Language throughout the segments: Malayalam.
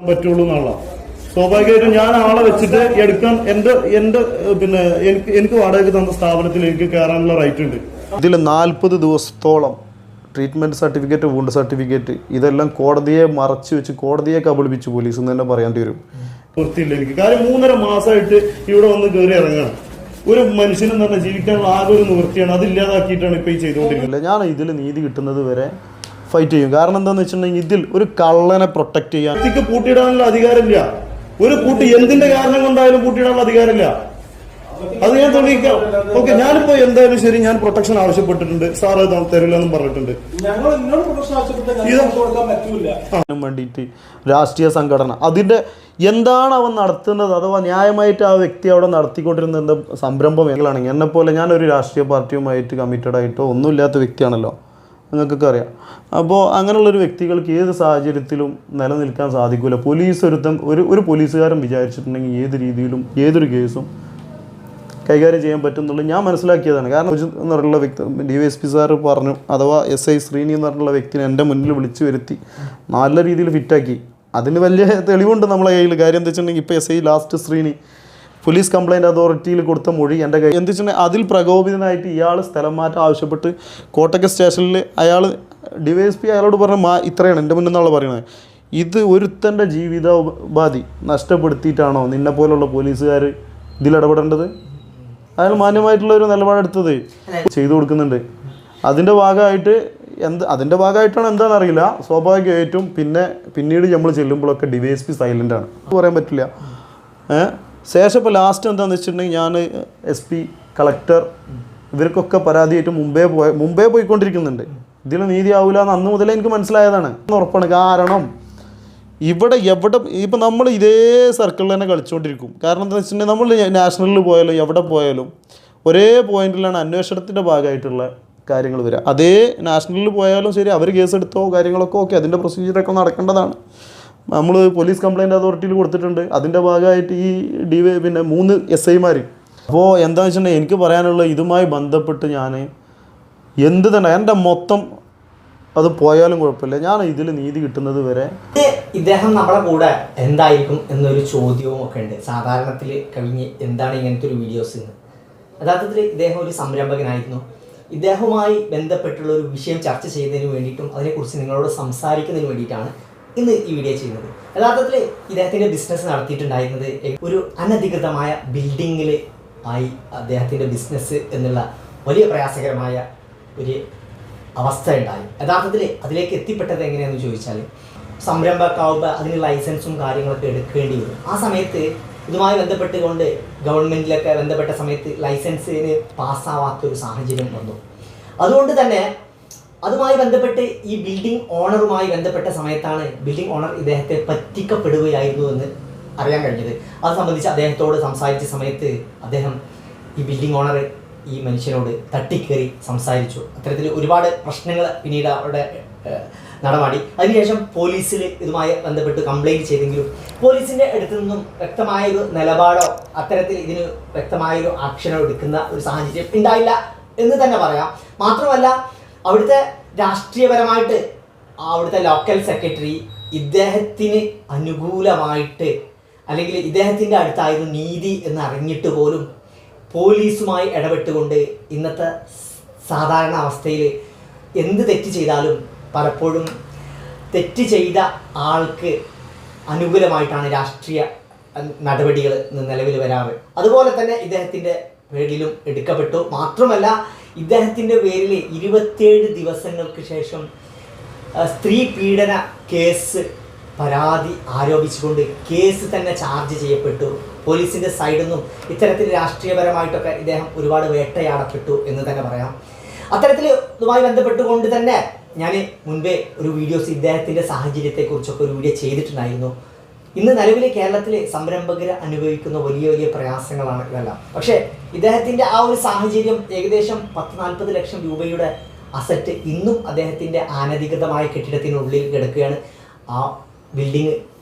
പറ്റുള്ളൂ എന്നുള്ള. സ്വാഭാവികമായിട്ടും ഞാൻ ആളെ വെച്ചിട്ട് എടുക്കാൻ എന്റെ പിന്നെ എനിക്ക് വാടകയ്ക്ക് തന്ന സ്ഥാപനത്തിൽ എനിക്ക് കയറാനുള്ള റൈറ്റ് ഉണ്ട്. ഇതിൽ 40 ദിവസത്തോളം ട്രീറ്റ്മെൻറ്റ് സർട്ടിഫിക്കറ്റ്, വൂണ്ട് സർട്ടിഫിക്കറ്റ് ഇതെല്ലാം കോടതിയെ മറച്ചു വെച്ച് കോടതിയെ കബളിപ്പിച്ചു പോലീസ് എന്ന് തന്നെ പറയേണ്ടി വരും. വൃത്തിയില്ല എനിക്ക്. കാര്യം 3.5 മാസമായിട്ട് ഇവിടെ വന്ന് കയറി ഇറങ്ങണം. ഒരു മനുഷ്യനെന്ന് പറഞ്ഞാൽ ജീവിക്കാനുള്ള ആകെ ഒരു നിവൃത്തിയാണ്, അതില്ലാതാക്കിയിട്ടാണ് ഇപ്പൊ ഈ ചെയ്തുകൊണ്ടിരിക്കുന്നത്. ഞാൻ ഇതിൽ നീതി കിട്ടുന്നത് വരെ ഫൈറ്റ് ചെയ്യും. കാരണം എന്താണെന്ന് വെച്ചിട്ടുണ്ടെങ്കിൽ ഇതിൽ ഒരു കള്ളനെ പ്രൊട്ടക്ട് ചെയ്യാൻ വ്യക്തിക്ക് പൂട്ടിയിടാനുള്ള അധികാരമില്ല. ഒരു പൂട്ടി എന്തിന്റെ കാരണം കൊണ്ടായാലും പൂട്ടിയിടാനുള്ള അധികാരമില്ല. അത് ഞാൻ തെളിയിക്കാം. ഓക്കെ, ഞാനിപ്പോ എന്തായാലും ശരി, ഞാൻ പ്രൊട്ടക്ഷൻ ആവശ്യപ്പെട്ടിട്ടുണ്ട്, സാർ അത് തരില്ലെന്നും പറഞ്ഞിട്ടുണ്ട്. വേണ്ടിയിട്ട് രാഷ്ട്രീയ സംഘടന അതിന്റെ എന്താണ് അവൻ നടത്തുന്നത്, അഥവാ ന്യായമായിട്ട് ആ വ്യക്തി അവിടെ നടത്തിക്കൊണ്ടിരുന്ന എന്താ സംരംഭം എങ്ങനെയാണെങ്കിൽ എന്നെപ്പോലെ ഞാനൊരു രാഷ്ട്രീയ പാർട്ടിയുമായിട്ട് കമ്മിറ്റഡ് ആയിട്ടോ ഒന്നുമില്ലാത്ത വ്യക്തിയാണല്ലോ, നിങ്ങൾക്കൊക്കെ അറിയാം. അപ്പോൾ അങ്ങനെയുള്ളൊരു വ്യക്തികൾക്ക് ഏത് സാഹചര്യത്തിലും നിലനിൽക്കാൻ സാധിക്കില്ല. ഒരു പോലീസുകാരൻ വിചാരിച്ചിട്ടുണ്ടെങ്കിൽ ഏത് രീതിയിലും ഏതൊരു കേസും കൈകാര്യം ചെയ്യാൻ പറ്റും എന്നുള്ളത് ഞാൻ മനസ്സിലാക്കിയതാണ്. കാരണം എന്ന് പറഞ്ഞുള്ള വ്യക്തി DYSP സാറ് പറഞ്ഞു, അഥവാ SI ശ്രീനി എന്ന് പറഞ്ഞുള്ള വ്യക്തിനെ എൻ്റെ മുന്നിൽ വിളിച്ചു വരുത്തി നല്ല രീതിയിൽ ഫിറ്റാക്കി. അതിന് വലിയ തെളിവുണ്ട് നമ്മളെ കയ്യിൽ. കാര്യം എന്താ വെച്ചിട്ടുണ്ടെങ്കിൽ ഇപ്പോൾ SI last Sreeni police complaint അതോറിറ്റിയിൽ കൊടുത്ത മൊഴി എൻ്റെ കയ്യിൽ. എന്താ വെച്ചിട്ടുണ്ടെങ്കിൽ അതിൽ പ്രകോപിതനായിട്ട് ഇയാൾ സ്ഥലം മാറ്റം ആവശ്യപ്പെട്ട് കോട്ടയ്ക്ക് സ്റ്റേഷനിൽ അയാൾ DYSP അയാളോട് പറഞ്ഞ ഇത്രയാണ് എൻ്റെ മുന്നിൽ നിന്നുള്ള പറയുന്നത്. ഇത് ഒരുത്തൻ്റെ ജീവിതോപാധി നഷ്ടപ്പെടുത്തിയിട്ടാണോ നിന്നെ പോലുള്ള പോലീസുകാർ ഇതിലിടപെടേണ്ടത്? അയാൾ മാന്യമായിട്ടുള്ളൊരു നിലപാടെടുത്തത് ചെയ്തു കൊടുക്കുന്നുണ്ട്. അതിൻ്റെ ഭാഗമായിട്ടാണ് എന്താണെന്നറിയില്ല. സ്വാഭാവികമായിട്ടും പിന്നീട് നമ്മൾ ചെല്ലുമ്പോഴൊക്കെ DYSP സൈലൻ്റ് ആണ്, പറയാൻ പറ്റില്ല. ശേഷം ഇപ്പോൾ ലാസ്റ്റ് എന്താണെന്ന് വെച്ചിട്ടുണ്ടെങ്കിൽ ഞാൻ SP, കളക്ടർ ഇവർക്കൊക്കെ പരാതിയായിട്ട് മുമ്പേ പോയിക്കൊണ്ടിരിക്കുന്നുണ്ട്. ഇതിൽ നീതി ആവില്ല എന്ന് അന്ന് മുതലേ എനിക്ക് മനസ്സിലായതാണ്, ഉറപ്പാണ്. കാരണം എവിടെ ഇപ്പം നമ്മൾ ഇതേ സർക്കിളിൽ തന്നെ കളിച്ചുകൊണ്ടിരിക്കും. കാരണം എന്താ വെച്ചിട്ടുണ്ടെങ്കിൽ നമ്മൾ നാഷണലിൽ പോയാലും എവിടെ പോയാലും ഒരേ പോയിന്റിലാണ് അന്വേഷണത്തിൻ്റെ ഭാഗമായിട്ടുള്ള കാര്യങ്ങൾ വരിക. അതേ നാഷണലിൽ പോയാലും ശരി, അവർ കേസെടുത്തോ കാര്യങ്ങളൊക്കെ ഓക്കെ, അതിൻ്റെ പ്രൊസീജിയറൊക്കെ നടക്കേണ്ടതാണ്. നമ്മൾ പോലീസ് കംപ്ലയിൻറ്റ് അതോറിറ്റിയിൽ കൊടുത്തിട്ടുണ്ട്. അതിൻ്റെ ഭാഗമായിട്ട് ഈ പിന്നെ 3 SIമാർ. അപ്പോൾ എന്താണെന്ന് വെച്ചിട്ടുണ്ടെങ്കിൽ എനിക്ക് പറയാനുള്ള ഇതുമായി ബന്ധപ്പെട്ട് ഞാൻ എന്ത് തന്നെ എൻ്റെ മൊത്തം അത് പോയാലും കുഴപ്പമില്ല, ഞാൻ ഇതിൽ നീതി കിട്ടുന്നത് വരെ. ഇദ്ദേഹം നമ്മളെ കൂടെ എന്തായിരിക്കും എന്നൊരു ചോദ്യവും ഒക്കെ ഉണ്ട് സാധാരണത്തിൽ കഴിഞ്ഞ്. എന്താണ് ഇങ്ങനത്തെ ഒരു വീഡിയോസ് എന്ന്? യഥാർത്ഥത്തിൽ ഇദ്ദേഹം ഒരു സംരംഭകനായിരുന്നു. ഇദ്ദേഹവുമായി ബന്ധപ്പെട്ടുള്ള ഒരു വിഷയം ചർച്ച ചെയ്യുന്നതിന് വേണ്ടിയിട്ടും അതിനെക്കുറിച്ച് നിങ്ങളോട് സംസാരിക്കുന്നതിന് വേണ്ടിയിട്ടാണ് ഇന്ന് ഈ വീഡിയോ ചെയ്യുന്നത്. യഥാർത്ഥത്തിൽ ഇദ്ദേഹത്തിൻ്റെ ബിസിനസ് നടത്തിയിട്ടുണ്ടായിരുന്നത് ഒരു അനധികൃതമായ ബിൽഡിങ്ങിൽ ആയി അദ്ദേഹത്തിൻ്റെ ബിസിനസ് എന്നുള്ള വലിയ പ്രയാസകരമായ ഒരു അവസ്ഥ ഉണ്ടായി. യഥാർത്ഥത്തിൽ അതിലേക്ക് എത്തിപ്പെട്ടത് എങ്ങനെയാണെന്ന് ചോദിച്ചാൽ, സംരംഭക്കാവുമ്പോൾ അതിന് ലൈസൻസും കാര്യങ്ങളൊക്കെ എടുക്കേണ്ടി വരും. ആ സമയത്ത് ഇതുമായി ബന്ധപ്പെട്ടുകൊണ്ട് ഗവൺമെൻറ്റിലൊക്കെ ബന്ധപ്പെട്ട സമയത്ത് ലൈസൻസിന് പാസ്സാവാത്തൊരു സാഹചര്യം വന്നു. അതുകൊണ്ട് തന്നെ അതുമായി ബന്ധപ്പെട്ട് ഈ ബിൽഡിംഗ് ഓണറുമായി ബന്ധപ്പെട്ട സമയത്താണ് ബിൽഡിംഗ് ഓണർ ഇദ്ദേഹത്തെ പറ്റിക്കപ്പെടുകയായിരുന്നു എന്ന് അറിയാൻ കഴിഞ്ഞത്. അത് സംബന്ധിച്ച് അദ്ദേഹത്തോട് സംസാരിച്ച സമയത്ത് അദ്ദേഹം ഈ ബിൽഡിംഗ് ഓണർ ഈ മനുഷ്യനോട് തട്ടിക്കേറി സംസാരിച്ചു. അത്തരത്തിൽ ഒരുപാട് പ്രശ്നങ്ങൾ പിന്നീട് അവിടെ നടമാടി. അതിനുശേഷം പോലീസിൽ ഇതുമായി ബന്ധപ്പെട്ട് കംപ്ലയിൻറ്റ് ചെയ്തെങ്കിലും പോലീസിൻ്റെ അടുത്തു നിന്നും വ്യക്തമായൊരു നിലപാടോ അത്തരത്തിൽ ഇതിന് വ്യക്തമായൊരു ആക്ഷനോ എടുക്കുന്ന ഒരു സാഹചര്യം ഉണ്ടായില്ല എന്ന് തന്നെ പറയാം. മാത്രമല്ല, അവിടുത്തെ രാഷ്ട്രീയപരമായിട്ട് അവിടുത്തെ ലോക്കൽ സെക്രട്ടറി ഇദ്ദേഹത്തിന് അനുകൂലമായിട്ട്, അല്ലെങ്കിൽ ഇദ്ദേഹത്തിൻ്റെ അടുത്തായിരുന്നു നീതി എന്ന് അറിഞ്ഞിട്ട് പോലും പോലീസുമായി ഇടപെട്ടുകൊണ്ട് ഇന്നത്തെ സാധാരണ അവസ്ഥയിൽ എന്ത് തെറ്റ് ചെയ്താലും പലപ്പോഴും തെറ്റ് ചെയ്ത ആൾക്ക് അനുകൂലമായിട്ടാണ് രാഷ്ട്രീയ നടപടികൾ നിലവിൽ വരാറ്. അതുപോലെ തന്നെ ഇദ്ദേഹത്തിൻ്റെ പേരിലും എടുക്കപ്പെട്ടു. മാത്രമല്ല, ഇദ്ദേഹത്തിൻ്റെ പേരിൽ 27 ദിവസങ്ങൾക്ക് ശേഷം സ്ത്രീ പീഡന കേസ് പരാതി ആരോപിച്ചുകൊണ്ട് കേസ് തന്നെ ചാർജ് ചെയ്യപ്പെട്ടു. പോലീസിൻ്റെ സൈഡിൽ നിന്നും ഇത്തരത്തിൽ രാഷ്ട്രീയപരമായിട്ടൊക്കെ ഇദ്ദേഹം ഒരുപാട് വേട്ടയാടപ്പെട്ടു എന്ന് തന്നെ പറയാം. അത്തരത്തിൽ ഇതുമായി ബന്ധപ്പെട്ടുകൊണ്ട് തന്നെ ഞാൻ മുൻപേ ഒരു വീഡിയോസ് ഇദ്ദേഹത്തിൻ്റെ സാഹചര്യത്തെക്കുറിച്ചൊക്കെ ഒരു വീഡിയോ ചെയ്തിട്ടുണ്ടായിരുന്നു. ഇന്ന് നിലവിൽ കേരളത്തിൽ സംരംഭകർ അനുഭവിക്കുന്ന വലിയ വലിയ പ്രയാസങ്ങളാണ് ഇതെല്ലാം. പക്ഷേ ഇദ്ദേഹത്തിൻ്റെ ആ ഒരു സാഹചര്യം, ഏകദേശം 10-40 ലക്ഷം രൂപയുടെ അസറ്റ് ഇന്നും അദ്ദേഹത്തിൻ്റെ അനധികൃതമായ കെട്ടിടത്തിനുള്ളിൽ കിടക്കുകയാണ്. ആ ബിൽഡിങ്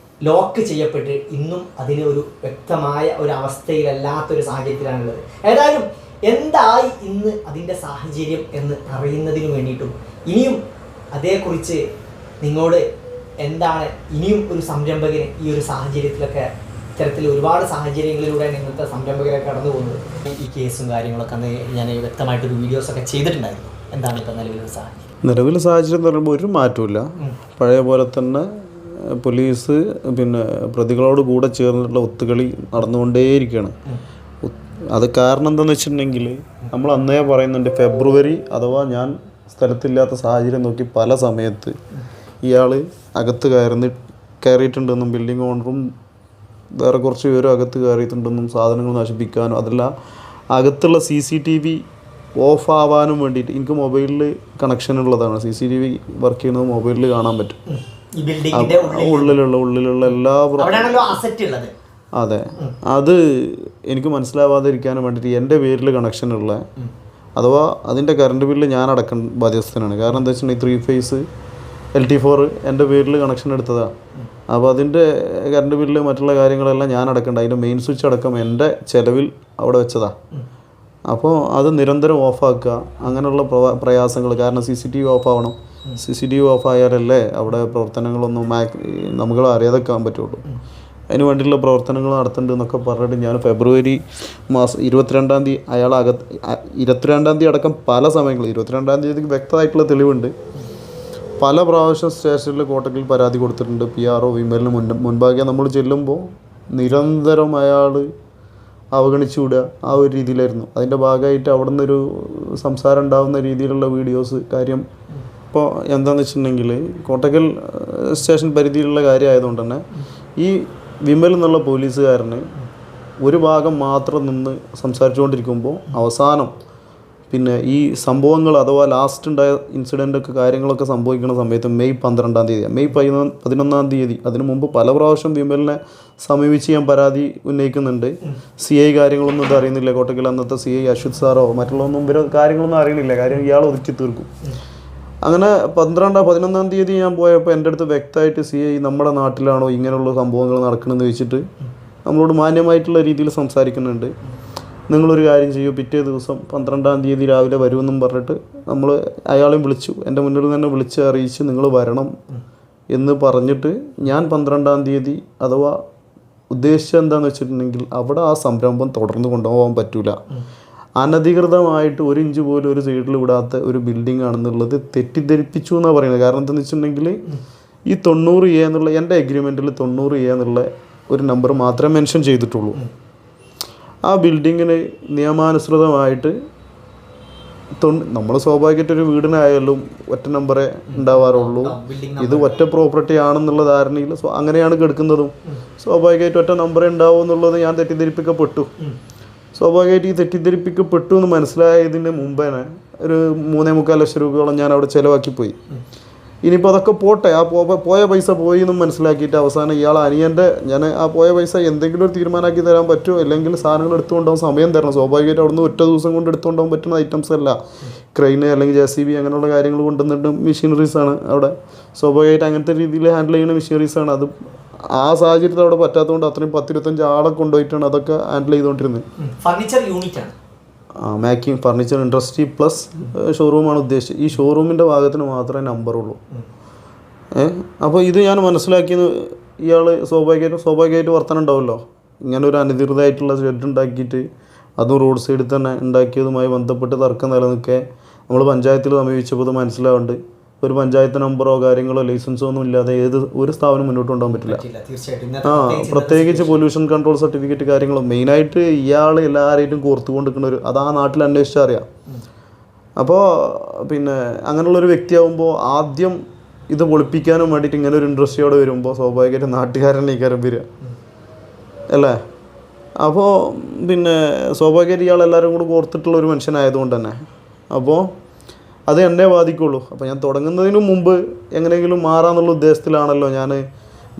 ലോക്ക് ചെയ്യപ്പെട്ട് ഇന്നും അതിന് ഒരു വ്യക്തമായ ഒരു അവസ്ഥയിലല്ലാത്തൊരു സാഹചര്യത്തിലാണുള്ളത്. ഏതായാലും എന്തായി ഇന്ന് അതിൻ്റെ സാഹചര്യം എന്ന് അറിയുന്നതിന് വേണ്ടിയിട്ടും ഇനിയും അതേക്കുറിച്ച് നിങ്ങളോട് എന്താണ് ഇനിയും ഒരു സംരംഭകന് ഈ ഒരു സാഹചര്യത്തിലൊക്കെ ഇത്തരത്തിൽ ഒരുപാട് സാഹചര്യങ്ങളിലൂടെയാണ് ഇന്നത്തെ സംരംഭകരെ കടന്നു പോകുന്നത്. ഈ കേസും കാര്യങ്ങളൊക്കെ അന്ന് ഞാൻ വ്യക്തമായിട്ടൊരു വീഡിയോസൊക്കെ ചെയ്തിട്ടുണ്ടായിരുന്നു. എന്താണ് ഇപ്പോൾ നിലവിലുള്ള സാഹചര്യം? നിലവിലെ സാഹചര്യം എന്ന് പറയുമ്പോൾ ഒരു മാറ്റമില്ല. പഴയ പോലെ തന്നെ പോലീസ് പിന്നെ പ്രതികളോട് കൂടെ ചേർന്നിട്ടുള്ള ഒത്തുകളി നടന്നുകൊണ്ടേയിരിക്കുകയാണ്. അത് കാരണം എന്താണെന്ന് വെച്ചിട്ടുണ്ടെങ്കിൽ നമ്മൾ അന്നേ പറയുന്നുണ്ട്, ഫെബ്രുവരി അഥവാ ഞാൻ സ്ഥലത്തില്ലാത്ത സാഹചര്യം നോക്കി പല സമയത്ത് ഇയാൾ അകത്ത് കയറിയിട്ടുണ്ടെന്നും ബിൽഡിംഗ് ഓണറും വേറെ കുറച്ച് പേരും അകത്ത് കയറിയിട്ടുണ്ടെന്നും സാധനങ്ങൾ നശിപ്പിക്കാനും അതല്ല അകത്തുള്ള CCTV ഓഫ് ആവാനും വേണ്ടിയിട്ട്. എനിക്ക് മൊബൈലിൽ കണക്ഷൻ ഉള്ളതാണ്. CCTV വർക്ക് ചെയ്യുന്നത് മൊബൈലിൽ കാണാൻ പറ്റും. ഉള്ളിലുള്ള എല്ലാ അതെ, അത് എനിക്ക് മനസ്സിലാവാതിരിക്കാനും വേണ്ടിയിട്ട് എൻ്റെ പേരിൽ കണക്ഷനുള്ള അഥവാ അതിൻ്റെ കറണ്ട് ബില്ല് ഞാൻ അടക്കം ബാധ്യസ്ഥനാണ്. കാരണം എന്താ വെച്ചിട്ടുണ്ടെങ്കിൽ 3 ഫേസ് LT4 എൻ്റെ പേരിൽ കണക്ഷൻ എടുത്തതാണ്. അപ്പോൾ അതിൻ്റെ കറണ്ട് ബില്ല് മറ്റുള്ള കാര്യങ്ങളെല്ലാം ഞാൻ അടക്കണ്ട. അതിൻ്റെ മെയിൻ സ്വിച്ച് അടക്കം എൻ്റെ ചിലവിൽ അവിടെ വെച്ചതാണ്. അപ്പോൾ അത് നിരന്തരം ഓഫാക്കുക, അങ്ങനെയുള്ള പ്രയാസങ്ങൾ. കാരണം CCTV ഓഫ് ആവണം. CCTV ഓഫ് ആയാലല്ലേ അവിടെ പ്രവർത്തനങ്ങളൊന്നും നമുക്ക് അറിയാതെ വെക്കാൻ പറ്റുള്ളൂ. അതിന് വേണ്ടിയിട്ടുള്ള പ്രവർത്തനങ്ങൾ നടത്തുന്നുണ്ട് എന്നൊക്കെ പറഞ്ഞിട്ട് ഞാൻ ഫെബ്രുവരി മാസം 22-ാം തീയതി അയാൾ 22-ാം തീയതി അടക്കം പല സമയങ്ങളിൽ 22-ാം തീയതിക്ക് വ്യക്തമായിട്ടുള്ള തെളിവുണ്ട്. പല പ്രാവശ്യം സ്റ്റേഷനിൽ കോട്ടക്കിൽ പരാതി കൊടുത്തിട്ടുണ്ട്. PRO വിമലിന് മുൻപാകെ നമ്മൾ ചെല്ലുമ്പോൾ നിരന്തരം അയാൾ അവഗണിച്ചു വിടുക, ആ ഒരു രീതിയിലായിരുന്നു. അതിൻ്റെ ഭാഗമായിട്ട് അവിടെ നിന്നൊരു സംസാരം ഉണ്ടാകുന്ന രീതിയിലുള്ള വീഡിയോസ് കാര്യം. ഇപ്പോൾ എന്താണെന്ന് വെച്ചിട്ടുണ്ടെങ്കിൽ കോട്ടക്കൽ സ്റ്റേഷൻ പരിധിയിലുള്ള കാര്യമായതുകൊണ്ട് തന്നെ ഈ വിമൽ എന്നുള്ള പോലീസുകാരന് ഒരു ഭാഗം മാത്രം നിന്ന് സംസാരിച്ചുകൊണ്ടിരിക്കുമ്പോൾ അവസാനം പിന്നെ ഈ സംഭവങ്ങൾ അഥവാ ലാസ്റ്റ് ഉണ്ടായ ഇൻസിഡൻ്റൊക്കെ കാര്യങ്ങളൊക്കെ സംഭവിക്കുന്ന സമയത്ത് മെയ് 12-ാം തീയതി, മെയ് 11-ാം തീയതി അതിനു മുമ്പ് പല പ്രാവശ്യം വിമലിനെ സമീപിച്ച് ഞാൻ പരാതി ഉന്നയിക്കുന്നുണ്ട്. CI കാര്യങ്ങളൊന്നും ഇത് അറിയുന്നില്ല. കോട്ടക്കൽ അന്നത്തെ CI അശ്വത് സാറോ മറ്റുള്ളതൊന്നും ഇവർ കാര്യങ്ങളൊന്നും അറിയണില്ല. കാര്യം ഇയാൾ ഒതുക്കി തീർക്കും. അങ്ങനെ 11-ാം തീയതി ഞാൻ പോയപ്പോൾ എൻ്റെ അടുത്ത് വ്യക്തമായിട്ട് CI നമ്മുടെ നാട്ടിലാണോ ഇങ്ങനെയുള്ള സംഭവങ്ങൾ നടക്കണമെന്ന് ചോദിച്ചിട്ട് നമ്മളോട് മാന്യമായിട്ടുള്ള രീതിയിൽ സംസാരിക്കുന്നുണ്ട്. നിങ്ങളൊരു കാര്യം ചെയ്യൂ, പിറ്റേ ദിവസം 12-ാം തീയതി രാവിലെ വരുമെന്നും പറഞ്ഞിട്ട് നമ്മൾ അയാളെയും വിളിച്ചു. എൻ്റെ മുന്നിൽ തന്നെ വിളിച്ച് അറിയിച്ച് നിങ്ങൾ വരണം എന്ന് പറഞ്ഞിട്ട് ഞാൻ 12-ാം തീയതി അഥവാ ഉദ്ദേശിച്ചത് എന്താണെന്ന് വെച്ചിട്ടുണ്ടെങ്കിൽ അവിടെ ആ സംരംഭം തുടർന്ന് കൊണ്ടുപോകാൻ പറ്റില്ല. അനധികൃതമായിട്ട് 1 ഇഞ്ച് പോലും ഒരു സൈഡിൽ വിടാത്ത ഒരു ബിൽഡിംഗ് ആണെന്നുള്ളത് തെറ്റിദ്ധരിപ്പിച്ചു എന്നാണ് പറയുന്നത്. കാരണം എന്താണെന്ന് വെച്ചിട്ടുണ്ടെങ്കിൽ ഈ 90A എന്നുള്ള എൻ്റെ എഗ്രിമെൻറ്റിൽ 90A എന്നുള്ള ഒരു നമ്പർ മാത്രമേ മെൻഷൻ ചെയ്തിട്ടുള്ളൂ. ആ ബിൽഡിങ്ങിന് നിയമാനുസൃതമായിട്ട് നമ്മൾ സ്വാഭാവികമായിട്ടൊരു വീടിനായാലും ഒറ്റ നമ്പറേ ഉണ്ടാവാറുള്ളൂ. ഇത് ഒറ്റ പ്രോപ്പർട്ടി ആണെന്നുള്ള ധാരണയിൽ അങ്ങനെയാണ് കിടക്കുന്നതും. സ്വാഭാവികമായിട്ട് ഒറ്റ നമ്പറേ ഉണ്ടാവും എന്നുള്ളത് ഞാൻ തെറ്റിദ്ധരിപ്പിക്കപ്പെട്ടു. സ്വാഭാവികമായിട്ട് ഈ തെറ്റിദ്ധരിപ്പിക്കപ്പെട്ടു എന്ന് മനസ്സിലായതിന് മുമ്പേ ഒരു 3.25 ലക്ഷം രൂപയോളം ഞാൻ അവിടെ ചിലവാക്കിപ്പോയി. ഇനിയിപ്പോൾ അതൊക്കെ പോട്ടെ, ആ പോയ പൈസ പോയി എന്നും മനസ്സിലാക്കിയിട്ട് അവസാനം ഇയാൾ അനിയൻ്റെ ഞാൻ ആ പോയ പൈസ എന്തെങ്കിലും ഒരു തീരുമാനമാക്കി തരാൻ പറ്റുമോ, അല്ലെങ്കിൽ സാധനങ്ങൾ എടുത്തുകൊണ്ടാവും സമയം തരണം. സ്വാഭാവികമായിട്ട് അവിടുന്ന് ഒറ്റ ദിവസം കൊണ്ട് എടുത്തുകൊണ്ടാവാൻ പറ്റുന്ന ഐറ്റംസ് അല്ല. ക്രെയിന് അല്ലെങ്കിൽ JCB അങ്ങനെയുള്ള കാര്യങ്ങൾ കൊണ്ടുവന്നിട്ട് മെഷീനറീസാണ് അവിടെ. സ്വാഭാവികമായിട്ട് അങ്ങനത്തെ രീതിയിൽ ഹാൻഡിൽ ചെയ്യുന്ന മെഷീനറീസാണ്. അത് ആ സാഹചര്യത്തിൽ അവിടെ പറ്റാത്തതുകൊണ്ട് അത്രയും 10-25 ആളെ കൊണ്ടുപോയിട്ടാണ് അതൊക്കെ ഹാൻഡിൽ ചെയ്തുകൊണ്ടിരുന്നത്. ഫർണിച്ചർ യൂണിറ്റാണ്, മേക്കിംഗ് ഫർണിച്ചർ ഇൻഡസ്ട്രി പ്ലസ് ഷോറൂമാണ് ഉദ്ദേശിച്ചത്. ഈ ഷോറൂമിൻ്റെ ഭാഗത്തിന് മാത്രമേ നമ്പറുള്ളൂ. അപ്പോൾ ഇത് ഞാൻ മനസ്സിലാക്കിയത് ഇയാൾ സ്വാഭാവികമായിട്ട് വർത്തനം ഉണ്ടാവുമല്ലോ. ഇങ്ങനെ ഒരു അനധികൃതമായിട്ടുള്ള ഷെഡ് ഉണ്ടാക്കിയിട്ട് അതും റോഡ് സൈഡിൽ തന്നെ ഉണ്ടാക്കിയതുമായി ബന്ധപ്പെട്ട് തർക്കം നിലനിൽക്കെ നമ്മൾ പഞ്ചായത്തിൽ സമീപിച്ചപ്പോൾ ഇത് മനസ്സിലാവുന്നുണ്ട്. ഒരു പഞ്ചായത്ത് നമ്പറോ കാര്യങ്ങളോ ലൈസൻസോ ഒന്നും ഇല്ലാതെ ഒരു സ്ഥാപനം മുന്നോട്ട് കൊണ്ടുപോകാൻ പറ്റില്ല. പ്രത്യേകിച്ച് പൊല്യൂഷൻ കൺട്രോൾ സർട്ടിഫിക്കറ്റ് കാര്യങ്ങളും മെയിനായിട്ട് ഇയാൾ എല്ലാവരെയും കോർത്തുകൊണ്ടിരിക്കുന്ന അത് ആ നാട്ടിൽ അന്വേഷിച്ചാൽ അറിയാം. അപ്പോൾ പിന്നെ അങ്ങനെയുള്ളൊരു വ്യക്തിയാകുമ്പോൾ ആദ്യം ഇത് പൊളിപ്പിക്കാനും വേണ്ടിയിട്ട് ഇങ്ങനെ ഒരു ഇൻഡസ്ട്രിയോടെ വരുമ്പോൾ സ്വാഭാവികമായിട്ട് നാട്ടുകാരനെ ഈ കാര്യം വരിക അല്ലേ. അപ്പോൾ പിന്നെ സ്വാഭാവികമായിട്ട് ഇയാൾ എല്ലാവരും കൂടി കോർത്തിട്ടുള്ള ഒരു മനുഷ്യനായതുകൊണ്ട് തന്നെ അപ്പോൾ അത് എന്നെ ബാധിക്കുള്ളൂ. അപ്പോൾ ഞാൻ തുടങ്ങുന്നതിന് മുമ്പ് എങ്ങനെയെങ്കിലും മാറാമെന്നുള്ള ഉദ്ദേശത്തിലാണല്ലോ ഞാൻ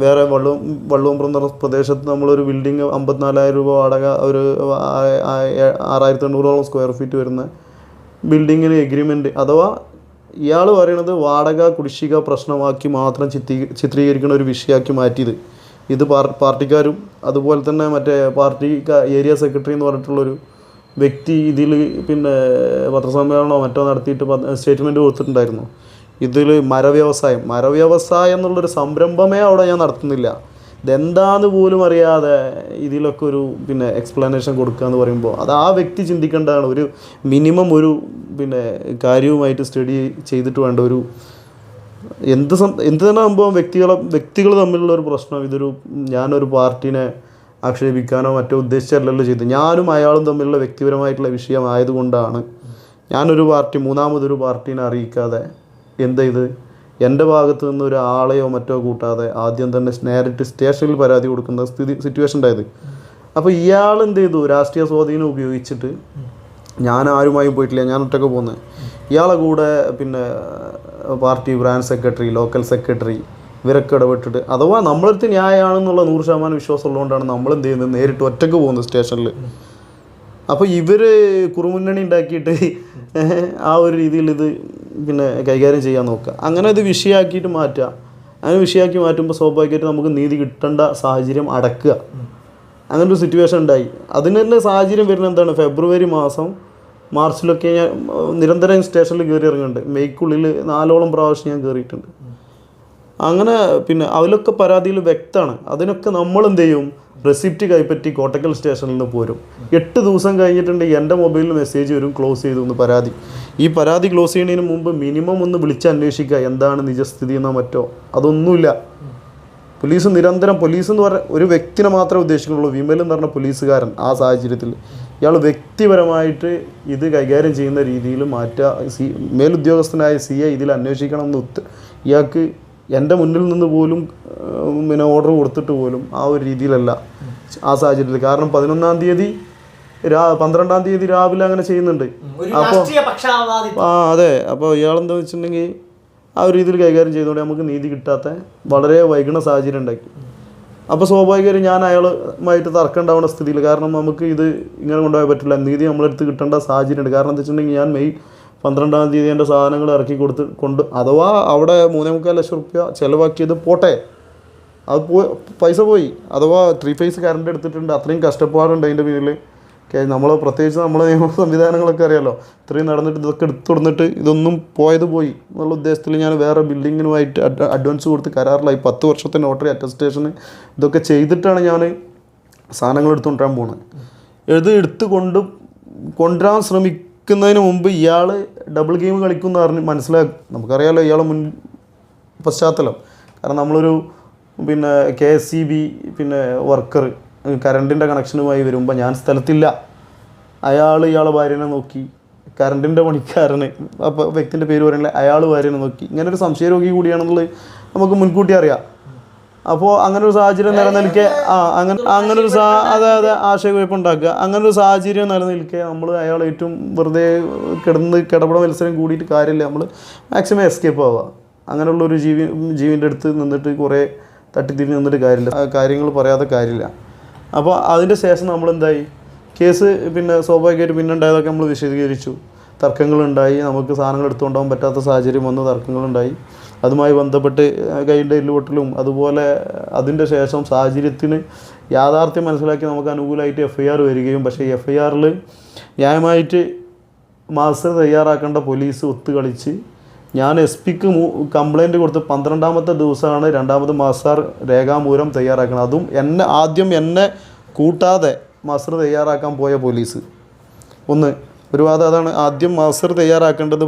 വേറെ വള്ളുവമ്പ്രം പ്രദേശത്ത് നമ്മളൊരു ബിൽഡിങ് 54,000 രൂപ വാടക, ഒരു 6,800 സ്ക്വയർ ഫീറ്റ് വരുന്ന ബിൽഡിങ്ങിന് എഗ്രിമെൻറ്റ് അഥവാ ഇയാൾ പറയണത് വാടക കുടിശ്ശിക പ്രശ്നമാക്കി മാത്രം ചിത്രീകരിക്കുന്ന ഒരു വിഷയമാക്കി മാറ്റിയത്. ഇത് പാർട്ടിക്കാരും അതുപോലെ തന്നെ മറ്റേ പാർട്ടി ഏരിയ സെക്രട്ടറി എന്ന് പറഞ്ഞിട്ടുള്ളൊരു വ്യക്തി ഇതിൽ പിന്നെ പത്രസമ്മേളനമോ മറ്റോ നടത്തിയിട്ട് സ്റ്റേറ്റ്മെൻറ്റ് കൊടുത്തിട്ടുണ്ടായിരുന്നു. ഇതിൽ മരവ്യവസായം എന്നുള്ളൊരു സംരംഭമേ അവിടെ ഞാൻ നടത്തുന്നില്ല. ഇതെന്താന്ന് പോലും അറിയാതെ ഇതിലൊക്കെ ഒരു എക്സ്പ്ലനേഷൻ കൊടുക്കുക എന്ന് പറയുമ്പോൾ അത് ആ വ്യക്തി ചിന്തിക്കേണ്ടതാണ്. ഒരു മിനിമം ഒരു കാര്യവുമായിട്ട് സ്റ്റഡി ചെയ്തിട്ട് വേണ്ട ഒരു എന്ത് തന്നെ സംഭവം വ്യക്തികൾ തമ്മിലുള്ള ഒരു പ്രശ്നം. ഞാനൊരു പാർട്ടീനെ ആക്ഷേപിക്കാനോ മറ്റോ ഉദ്ദേശിച്ചല്ലല്ലോ ചെയ്തത്. ഞാനും അയാളും തമ്മിലുള്ള വ്യക്തിപരമായിട്ടുള്ള വിഷയമായതുകൊണ്ടാണ് ഞാനൊരു മൂന്നാമതൊരു പാർട്ടീനെ അറിയിക്കാതെ ഇത് എൻ്റെ ഭാഗത്തു നിന്ന് ഒരാളെയോ മറ്റോ കൂട്ടാതെ ആദ്യം തന്നെ നേരിട്ട് സ്റ്റേഷനിൽ പരാതി കൊടുക്കുന്ന സിറ്റുവേഷൻ ഉണ്ടായത്. അപ്പോൾ ഇയാൾ എന്ത് ചെയ്തു, രാഷ്ട്രീയ സ്വാധീനം ഉപയോഗിച്ചിട്ട് ഞാൻ ആരുമായും പോയിട്ടില്ല, ഞാൻ ഒറ്റയ്ക്ക് പോകുന്നത്. ഇയാളെ കൂടെ party branch secretary, local secretary ഇവരൊക്കെ ഇടപെട്ടിട്ട് അഥവാ നമ്മളടുത്ത് ന്യായമാണെന്നുള്ള 100% വിശ്വാസം ഉള്ളതുകൊണ്ടാണ് നമ്മൾ എന്ത് ചെയ്യുന്നത്, നേരിട്ട് ഒറ്റയ്ക്ക് പോകുന്നത് സ്റ്റേഷനിൽ. അപ്പോൾ ഇവർ കുറുമുന്നണി ഉണ്ടാക്കിയിട്ട് ആ ഒരു രീതിയിൽ ഇത് കൈകാര്യം ചെയ്യാൻ നോക്കുക. അങ്ങനെ ഇത് വിഷയമാക്കിയിട്ട് മാറ്റുക. അങ്ങനെ വിഷയമാക്കി മാറ്റുമ്പോൾ സ്വാഭാവികമായിട്ട് നമുക്ക് നീതി കിട്ടേണ്ട സാഹചര്യം അടക്കുക. അങ്ങനൊരു സിറ്റുവേഷൻ ഉണ്ടായി. അതിന് തന്നെ സാഹചര്യം വരുന്നത് എന്താണ്, ഫെബ്രുവരി മാസം മാർച്ചിലൊക്കെ ഞാൻ നിരന്തരം സ്റ്റേഷനിൽ കയറി ഇറങ്ങുന്നുണ്ട്. മെയ്ക്കുള്ളിൽ 4ഓളം പ്രാവശ്യം ഞാൻ കയറിയിട്ടുണ്ട്. അങ്ങനെ അതിലൊക്കെ പരാതിയിൽ വ്യക്തമാണ്. അതിനൊക്കെ നമ്മൾ എന്ത് ചെയ്യും, റെസിപ്റ്റ് കൈപ്പറ്റി കോട്ടക്കൽ സ്റ്റേഷനിൽ നിന്ന് പോരും. 8 ദിവസം കഴിഞ്ഞിട്ടുണ്ടെങ്കിൽ എൻ്റെ മൊബൈലിൽ മെസ്സേജ് വരും, ക്ലോസ് ചെയ്തു എന്ന് പരാതി. ഈ പരാതി ക്ലോസ് ചെയ്യുന്നതിന് മുമ്പ് മിനിമം ഒന്ന് വിളിച്ച് അന്വേഷിക്കുക എന്താണ് നിജസ്ഥിതി എന്നോ മറ്റോ. അതൊന്നുമില്ല. പോലീസ് നിരന്തരം, പോലീസ് എന്ന് പറഞ്ഞ ഒരു വ്യക്തിനെ മാത്രമേ ഉദ്ദേശിക്കുന്നുള്ളൂ. വിമൽ എന്ന് പറഞ്ഞ പോലീസുകാരൻ ആ സാഹചര്യത്തിൽ ഇയാൾ വ്യക്തിപരമായിട്ട് ഇത് കൈകാര്യം ചെയ്യുന്ന രീതിയിൽ മാറ്റുക. മേലുദ്യോഗസ്ഥനായ CI ഇതിൽ അന്വേഷിക്കണം എന്ന് ഇയാൾക്ക് എൻ്റെ മുന്നിൽ നിന്ന് പോലും ഓർഡർ കൊടുത്തിട്ട് പോലും ആ ഒരു രീതിയിലല്ല ആ സാഹചര്യത്തിൽ. കാരണം 11-ാം തീയതി 12-ാം തീയതി രാവിലെ അങ്ങനെ ചെയ്യുന്നുണ്ട്. അപ്പോൾ അതെ, അപ്പോൾ ഇയാളെന്താണെന്ന് വെച്ചിട്ടുണ്ടെങ്കിൽ ആ ഒരു രീതിയിൽ കൈകാര്യം ചെയ്തുകൊണ്ട് നമുക്ക് നീതി കിട്ടാത്ത വളരെ വൈകണ സാഹചര്യം ഉണ്ടാക്കി. അപ്പോൾ സ്വാഭാവികമായും ഞാൻ അയാളുമായിട്ട് തർക്കം ഉണ്ടാവുന്ന സ്ഥിതിയിൽ, കാരണം നമുക്ക് ഇത് ഇങ്ങനെ കൊണ്ടുപോകാൻ പറ്റില്ല, നീതി നമ്മളെടുത്ത് കിട്ടേണ്ട സാഹചര്യമുണ്ട്. കാരണം എന്താ വെച്ചിട്ടുണ്ടെങ്കിൽ ഞാൻ മെയ് 12-ാം തീയതി എൻ്റെ സാധനങ്ങൾ ഇറക്കി അഥവാ അവിടെ 3.25 ലക്ഷം രൂപ ചിലവാക്കിയത് പോട്ടെ, അത് പൈസ പോയി. അഥവാ 3 ഫേസ് കറണ്ട് എടുത്തിട്ടുണ്ട്, അത്രയും കഷ്ടപ്പാടുണ്ട് അതിൻ്റെ പിന്നിൽ. പ്രത്യേകിച്ച് നമ്മളെ നിയമ സംവിധാനങ്ങളൊക്കെ അറിയാമല്ലോ. ഇത്രയും നടന്നിട്ട് ഇതൊക്കെ എടുത്തു കൊടുത്തിട്ട് ഇതൊന്നും പോയത് പോയി എന്നുള്ള ഉദ്ദേശത്തിൽ ഞാൻ വേറെ ബിൽഡിങ്ങിനുമായിട്ട് അഡ്വാൻസ് കൊടുത്ത് കരാറിലായി 10 വർഷത്തെ നോട്ടറി അറ്റസ്റ്റേഷന് ഇതൊക്കെ ചെയ്തിട്ടാണ് ഞാൻ സാധനങ്ങൾ എടുത്തുകൊണ്ടിരാൻ പോകുന്നത്. കൊണ്ടുവരാൻ ശ്രമിക്കുന്നതിന് മുമ്പ് ഇയാൾ ഡബിൾ ഗെയിം കളിക്കുമെന്ന് പറഞ്ഞ് മനസ്സിലാക്കും. നമുക്കറിയാമല്ലോ ഇയാളെ പശ്ചാത്തലം. കാരണം നമ്മളൊരു KSEB വർക്കർ കറണ്ടിൻ്റെ കണക്ഷനുമായി വരുമ്പോൾ ഞാൻ സ്ഥലത്തില്ല. ഇയാളെ ഭാര്യനെ നോക്കി, കറണ്ടിൻ്റെ പണിക്കാരന്, അപ്പോൾ വ്യക്തിൻ്റെ പേര് പറയുന്നില്ല, അയാൾ ഭാര്യനെ നോക്കി. ഇങ്ങനെ ഒരു സംശയരോഗി കൂടിയാണെന്നുള്ളത് നമുക്ക് മുൻകൂട്ടി അറിയാം. അപ്പോൾ അങ്ങനെ ഒരു സാഹചര്യം നിലനിൽക്കെ അങ്ങനൊരു അതായത് ആശയക്കുഴപ്പമുണ്ടാക്കുക. അങ്ങനൊരു സാഹചര്യം നിലനിൽക്കെ നമ്മൾ അയാൾ ഏറ്റവും വെറുതെ കിടപട മത്സരം കൂടിയിട്ട് കാര്യമില്ല. നമ്മൾ മാക്സിമം എസ്കേപ്പ് ആവുക. അങ്ങനെയുള്ളൊരു ജീവിൻ്റെ അടുത്ത് നിന്നിട്ട് കുറേ തട്ടിത്തിരിഞ്ഞ് നിന്നിട്ട് കാര്യമില്ല, കാര്യങ്ങൾ പറയാതെ കാര്യമില്ല. അപ്പോൾ അതിൻ്റെ ശേഷം നമ്മളെന്തായി, കേസ് സ്വാഭാവികമായിട്ട് ഉണ്ടായതൊക്കെ നമ്മൾ വിശദീകരിച്ചു. തർക്കങ്ങളുണ്ടായി, നമുക്ക് സാധനങ്ങൾ എടുത്തുകൊണ്ടാകാൻ പറ്റാത്ത സാഹചര്യം വന്ന് തർക്കങ്ങളുണ്ടായി. അതുമായി ബന്ധപ്പെട്ട് കൈയുടെ എല്ലുപൊട്ടലും അതുപോലെ അതിൻ്റെ ശേഷം സാഹചര്യത്തിന് യാഥാർത്ഥ്യം മനസ്സിലാക്കി നമുക്ക് അനുകൂലമായിട്ട് FIR വരികയും, പക്ഷേ FIRൽ ന്യായമായിട്ട് മാസ്റ്റർ തയ്യാറാക്കേണ്ട പോലീസ് ഒത്തുകളിച്ച് ഞാൻ SP-ക്ക് കംപ്ലയിൻറ്റ് കൊടുത്ത് 12-ാമത്തെ ദിവസമാണ് രണ്ടാമത് മാസ്റ്റർ രേഖാമൂലം തയ്യാറാക്കണം. അതും ആദ്യം എന്നെ കൂട്ടാതെ മാസ്റ്റർ തയ്യാറാക്കാൻ പോയ പോലീസ്. ഒരു വാദം അതാണ്. ആദ്യം മാസ്റ്റർ തയ്യാറാക്കേണ്ടത്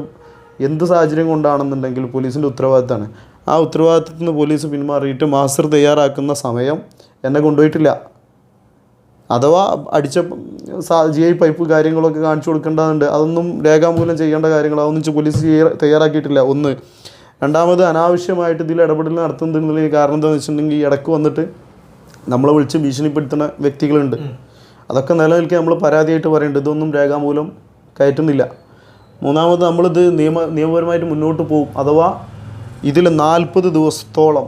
എന്ത് സാഹചര്യം കൊണ്ടാണെന്നുണ്ടെങ്കിൽ പോലീസിൻ്റെ ഉത്തരവാദിത്തമാണ്. ആ ഉത്തരവാദിത്തത്തിൽ നിന്ന് പോലീസ് പിന്മാറിയിട്ട് മാസ്റ്റർ തയ്യാറാക്കുന്ന സമയം എന്നെ കൊണ്ടുപോയിട്ടില്ല. അഥവാ അടിച്ച GI പൈപ്പ് കാര്യങ്ങളൊക്കെ കാണിച്ചു കൊടുക്കേണ്ടതുണ്ട്. അതൊന്നും രേഖാമൂലം ചെയ്യേണ്ട കാര്യങ്ങൾ അതൊന്നും പോലീസ് തയ്യാറാക്കിയിട്ടില്ല. രണ്ടാമത് അനാവശ്യമായിട്ട് ഇതിൽ ഇടപെടൽ നടത്തുന്നതിനുള്ള കാരണം എന്താണെന്ന് വെച്ചിട്ടുണ്ടെങ്കിൽ ഇടയ്ക്ക് വന്നിട്ട് നമ്മളെ വിളിച്ച് ഭീഷണിപ്പെടുത്തുന്ന വ്യക്തികളുണ്ട്. അതൊക്കെ നിലനിൽക്കെ നമ്മൾ പരാതിയായിട്ട് പറയേണ്ടത് ഇതൊന്നും രേഖാമൂലം കയറ്റുന്നില്ല. മൂന്നാമത് നമ്മളിത് നിയമപരമായിട്ട് മുന്നോട്ട് പോകും. അഥവാ ഇതിൽ 40 ദിവസത്തോളം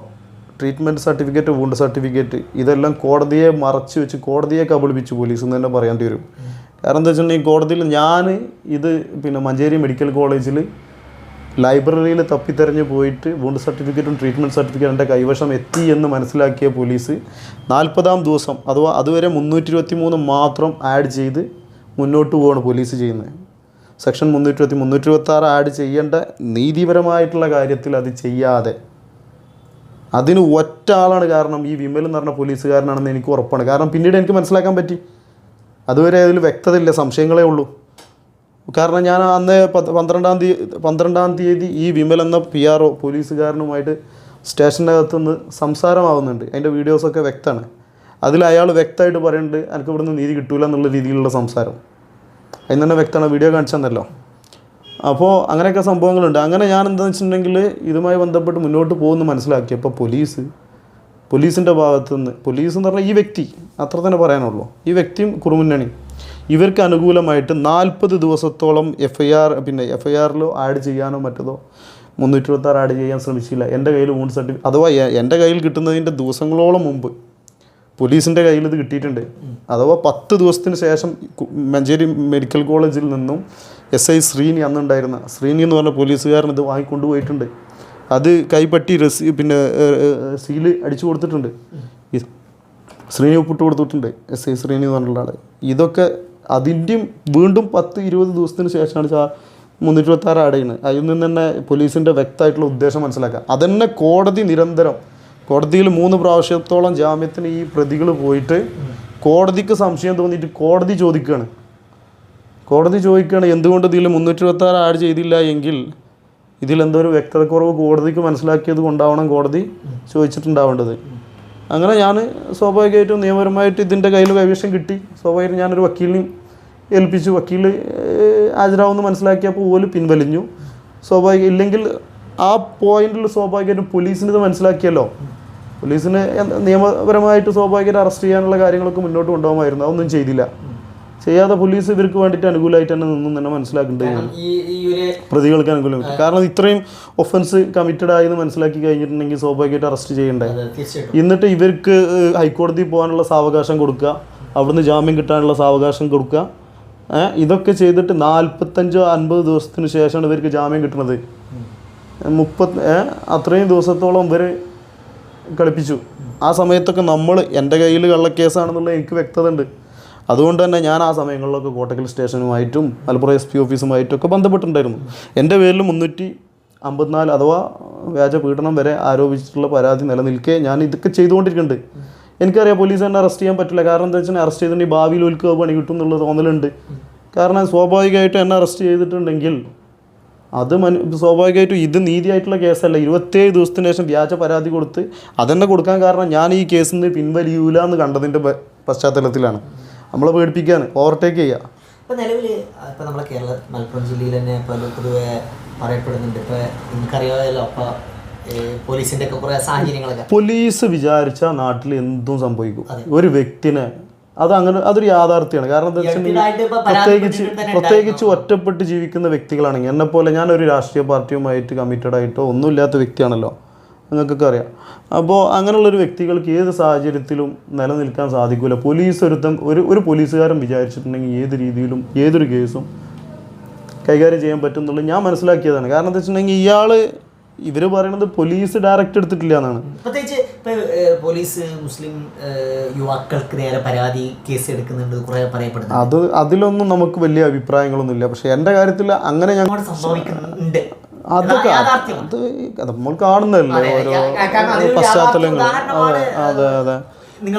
ട്രീറ്റ്മെൻറ്റ് സർട്ടിഫിക്കറ്റ്, വൂണ്ട് സർട്ടിഫിക്കറ്റ് ഇതെല്ലാം കോടതിയെ മറച്ചു വെച്ച് കോടതിയെ കബളിപ്പിച്ചു പോലീസ് എന്ന് തന്നെ പറയേണ്ടി വരും. കാരണം എന്താ വെച്ചിട്ടുണ്ടെങ്കിൽ കോടതിയിൽ ഞാൻ ഇത് മഞ്ചേരി മെഡിക്കൽ കോളേജിൽ ലൈബ്രറിയിൽ തപ്പിത്തെരഞ്ഞ് പോയിട്ട് വൂണ്ട് സർട്ടിഫിക്കറ്റും ട്രീറ്റ്മെൻറ്റ് സർട്ടിഫിക്കറ്റും എൻ്റെ കൈവശം എത്തി എന്ന് മനസ്സിലാക്കിയ പോലീസ് 40-ാം ദിവസം അഥവാ അതുവരെ 323 മാത്രം ആഡ് ചെയ്ത് മുന്നോട്ട് പോവുകയാണ് പോലീസ് ചെയ്യുന്നത്. സെക്ഷൻ 326 ആഡ് ചെയ്യേണ്ട നീതിപരമായിട്ടുള്ള കാര്യത്തിൽ അത് ചെയ്യാതെ അതിന് ഒറ്റ ആളാണ് കാരണം. ഈ വിമൽ എന്ന് പറഞ്ഞ പോലീസുകാരനാണെന്ന് എനിക്ക് ഉറപ്പാണ്. കാരണം പിന്നീട് എനിക്ക് മനസ്സിലാക്കാൻ പറ്റി. അതുവരെ അതിൽ വ്യക്തതയില്ല, സംശയങ്ങളേ ഉള്ളൂ. കാരണം ഞാൻ അന്ന് 12-ാം തീയതി ഈ വിമൽ എന്ന PRO പോലീസുകാരനുമായിട്ട് സ്റ്റേഷനകത്തുനിന്ന് സംസാരമാവുന്നുണ്ട്. അതിൻ്റെ വീഡിയോസൊക്കെ വ്യക്തമാണ്. അതിൽ അയാൾ വ്യക്തമായിട്ട് പറയുന്നുണ്ട് എനിക്ക് ഇവിടുന്ന് നീതി കിട്ടൂല എന്നുള്ള രീതിയിലുള്ള സംസാരം. അതിന് തന്നെ വ്യക്തമാണ്, വീഡിയോ കാണിച്ചെന്നല്ലോ. അപ്പോൾ അങ്ങനെയൊക്കെ സംഭവങ്ങളുണ്ട്. അങ്ങനെ ഞാൻ എന്താണെന്ന് വെച്ചിട്ടുണ്ടെങ്കിൽ ഇതുമായി ബന്ധപ്പെട്ട് മുന്നോട്ട് പോകുമെന്ന് മനസ്സിലാക്കിയപ്പോൾ പോലീസിൻ്റെ ഭാഗത്തുനിന്ന്, പോലീസ് എന്ന് പറഞ്ഞാൽ ഈ വ്യക്തി അത്ര തന്നെ പറയാനുള്ളൂ, ഈ വ്യക്തിയും കുറുമുന്നണി ഇവർക്ക് അനുകൂലമായിട്ട് 40 ദിവസത്തോളം FIR ആഡ് ചെയ്യാനോ മറ്റതോ 326 ആഡ് ചെയ്യാൻ ശ്രമിച്ചില്ല. എൻ്റെ കയ്യിൽ വൂണ്ട് സർട്ടിഫിക്കറ്റ് അഥവാ എൻ്റെ കയ്യിൽ കിട്ടുന്നതിൻ്റെ ദിവസങ്ങളോളം മുമ്പ് പോലീസിൻ്റെ കയ്യിൽ ഇത് കിട്ടിയിട്ടുണ്ട്. അഥവാ 10 ദിവസത്തിന് ശേഷം മഞ്ചേരി മെഡിക്കൽ കോളേജിൽ നിന്നും SI ശ്രീനി അന്നുണ്ടായിരുന്ന ശ്രീനി എന്ന് പറഞ്ഞ പോലീസുകാരൻ ഇത് വാങ്ങിക്കൊണ്ടുപോയിട്ടുണ്ട്. അത് കൈപ്പറ്റി സീല് അടിച്ചു കൊടുത്തിട്ടുണ്ട്. ശ്രീനി ഒപ്പിട്ട് കൊടുത്തിട്ടുണ്ട്, SI ശ്രീനി എന്ന് പറഞ്ഞുള്ള ആൾ. ഇതൊക്കെ അതിൻ്റെയും വീണ്ടും 10-20 ദിവസത്തിന് ശേഷമാണ് 326 ആഡ് ചെയ്യുന്നത്. അതിൽ നിന്ന് തന്നെ പോലീസിൻ്റെ വ്യക്തമായിട്ടുള്ള ഉദ്ദേശം മനസ്സിലാക്കുക. അതന്നെ കോടതിയിൽ 3 പ്രാവശ്യത്തോളം ജാമ്യത്തിന് ഈ പ്രതികൾ പോയിട്ട് കോടതിക്ക് സംശയം തോന്നിയിട്ട് കോടതി ചോദിക്കുകയാണ് എന്തുകൊണ്ട് ഇതിൽ 326 ആഡ് ചെയ്തില്ല എങ്കിൽ ഇതിലെന്തോ ഒരു വ്യക്തതക്കുറവ് കോടതിക്ക് മനസ്സിലാക്കിയത് കൊണ്ടാവണം കോടതി ചോദിച്ചിട്ടുണ്ടാവേണ്ടത്. അങ്ങനെ ഞാൻ സ്വാഭാവികമായിട്ടും നിയമപരമായിട്ട് ഇതിൻ്റെ കയ്യിൽ കൈവശം കിട്ടി. സ്വാഭാവികമായിട്ടും ഞാനൊരു വക്കീലിനെയും ഏൽപ്പിച്ചു. വക്കീൽ ഹാജരാവുമെന്ന് മനസ്സിലാക്കിയപ്പോൾ പോലും പിൻവലിഞ്ഞു. ഇല്ലെങ്കിൽ ആ പോയിന്റിൽ സ്വാഭാവികമായിട്ടും പോലീസിന് ഇത് മനസ്സിലാക്കിയല്ലോ. പോലീസിന് നിയമപരമായിട്ട് സ്വാഭാവികമായിട്ട് അറസ്റ്റ് ചെയ്യാനുള്ള കാര്യങ്ങളൊക്കെ മുന്നോട്ട് കൊണ്ടുപോകുമായിരുന്നു. അതൊന്നും ചെയ്തില്ല. ചെയ്യാതെ പോലീസ് ഇവർക്ക് വേണ്ടിയിട്ട് അനുകൂലമായിട്ട് തന്നെ നിന്നും തന്നെ മനസ്സിലാക്കേണ്ടത് പ്രതികൾക്ക് അനുകൂലമായിട്ട്. കാരണം ഇത്രയും ഒഫൻസ് കമ്മിറ്റഡ് ആയെന്ന് മനസ്സിലാക്കി കഴിഞ്ഞിട്ടുണ്ടെങ്കിൽ സ്വാഭാവികമായിട്ട് അറസ്റ്റ് ചെയ്യണ്ടേ. എന്നിട്ട് ഇവർക്ക് ഹൈക്കോടതി പോകാനുള്ള സാവകാശം കൊടുക്കുക, അവിടുന്ന് ജാമ്യം കിട്ടാനുള്ള സാവകാശം കൊടുക്കുക. ഇതൊക്കെ ചെയ്തിട്ട് 45-50 ദിവസത്തിന് ശേഷമാണ് ഇവർക്ക് ജാമ്യം കിട്ടുന്നത്. അത്രയും ദിവസത്തോളം ഇവർ കളിപ്പിച്ചു. ആ സമയത്തൊക്കെ എൻ്റെ കയ്യിൽ കള്ളക്കേസാണെന്നുള്ള എനിക്ക് വ്യക്തത ഉണ്ട്. അതുകൊണ്ട് തന്നെ ഞാൻ ആ സമയങ്ങളിലൊക്കെ കോട്ടക്കൽ സ്റ്റേഷനുമായിട്ടും മലപ്പുറം SP ഓഫീസുമായിട്ടും ഒക്കെ ബന്ധപ്പെട്ടിട്ടുണ്ടായിരുന്നു. എൻ്റെ പേരിൽ 354 അഥവാ വ്യാജ പീഡനം വരെ ആരോപിച്ചിട്ടുള്ള പരാതി നിലനിൽക്കെ ഞാൻ ഇതൊക്കെ ചെയ്തുകൊണ്ടിരിക്കുന്നുണ്ട്. എനിക്കറിയാം പോലീസ് എന്നെ അറസ്റ്റ് ചെയ്യാൻ പറ്റില്ല. കാരണം എന്താ വെച്ചാൽ അറസ്റ്റ് ചെയ്തിട്ടുണ്ടെങ്കിൽ ഭാവിയിൽ ഒൽക്കുക പണി കിട്ടും എന്നുള്ള തോന്നലുണ്ട്. കാരണം സ്വാഭാവികമായിട്ടും എന്നെ അറസ്റ്റ് ചെയ്തിട്ടുണ്ടെങ്കിൽ അത് സ്വാഭാവികമായിട്ടും ഇത് നീതിയായിട്ടുള്ള കേസല്ല. 27 ദിവസത്തിന് ശേഷം വ്യാജ പരാതി കൊടുത്ത് അതെന്നെ കൊടുക്കാൻ കാരണം ഞാൻ ഈ കേസിൽ നിന്ന് പിൻവലിയൂല എന്ന് കണ്ടതിൻ്റെ പശ്ചാത്തലത്തിലാണ്. നമ്മളെ പേടിപ്പിക്കാൻ ഓവർടേക്ക് ചെയ്യുക. ഇപ്പം നിലവിൽ ഇപ്പം നമ്മുടെ മലപ്പുറം ജില്ലയിൽ തന്നെ പൊതുവെ പറയപ്പെടുന്നുണ്ട്. ഇപ്പം നിങ്ങൾക്കറിയാമല്ലോ, അപ്പോൾ പോലീസിൻ്റെ ഒക്കെ കുറേ സാഹചര്യങ്ങളൊക്കെ പോലീസ് വിചാരിച്ചാൽ നാട്ടിൽ എന്തും സംഭവിക്കും. ഒരു വ്യക്തിനെ അതൊരു യാഥാർത്ഥ്യമാണ്. കാരണം എന്താ വെച്ചിട്ടുണ്ടെങ്കിൽ പ്രത്യേകിച്ച് ഒറ്റപ്പെട്ട് ജീവിക്കുന്ന വ്യക്തികളാണെങ്കിൽ എന്നെപ്പോലെ ഞാനൊരു രാഷ്ട്രീയ പാർട്ടിയുമായിട്ട് കമ്മിറ്റഡ് ആയിട്ടോ ഒന്നുമില്ലാത്ത വ്യക്തിയാണല്ലോ, നിങ്ങൾക്കൊക്കെ അറിയാം. അപ്പോൾ അങ്ങനെയുള്ളൊരു വ്യക്തികൾക്ക് ഏത് സാഹചര്യത്തിലും നിലനിൽക്കാൻ സാധിക്കില്ല. ഒരു പോലീസുകാരൻ വിചാരിച്ചിട്ടുണ്ടെങ്കിൽ ഏത് രീതിയിലും ഏതൊരു കേസും കൈകാര്യം ചെയ്യാൻ പറ്റും എന്നുള്ളത് ഞാൻ മനസ്സിലാക്കിയതാണ്. കാരണം എന്താ വെച്ചിട്ടുണ്ടെങ്കിൽ ഇവർ പറയുന്നത് പോലീസ് ഡയറക്റ്റ് എടുത്തിട്ടില്ല എന്നാണ്. പ്രത്യേകിച്ച് പോലീസ് മുസ്ലിം യുവാക്കൾക്ക് നേരെ പരാതി കേസ് എടുക്കുന്നുണ്ട് കുറേ പറയപ്പെടുന്നു. അതിലൊന്നും നമുക്ക് വലിയ അഭിപ്രായങ്ങളൊന്നുമില്ല. പക്ഷെ എൻ്റെ കാര്യത്തിൽ അങ്ങനെ സംഭവിക്കുന്നുണ്ട്. അതൊക്കെ അത് നമ്മൾ കാണുന്നതല്ലേ ഓരോ പശ്ചാത്തലങ്ങൾ. അതെ.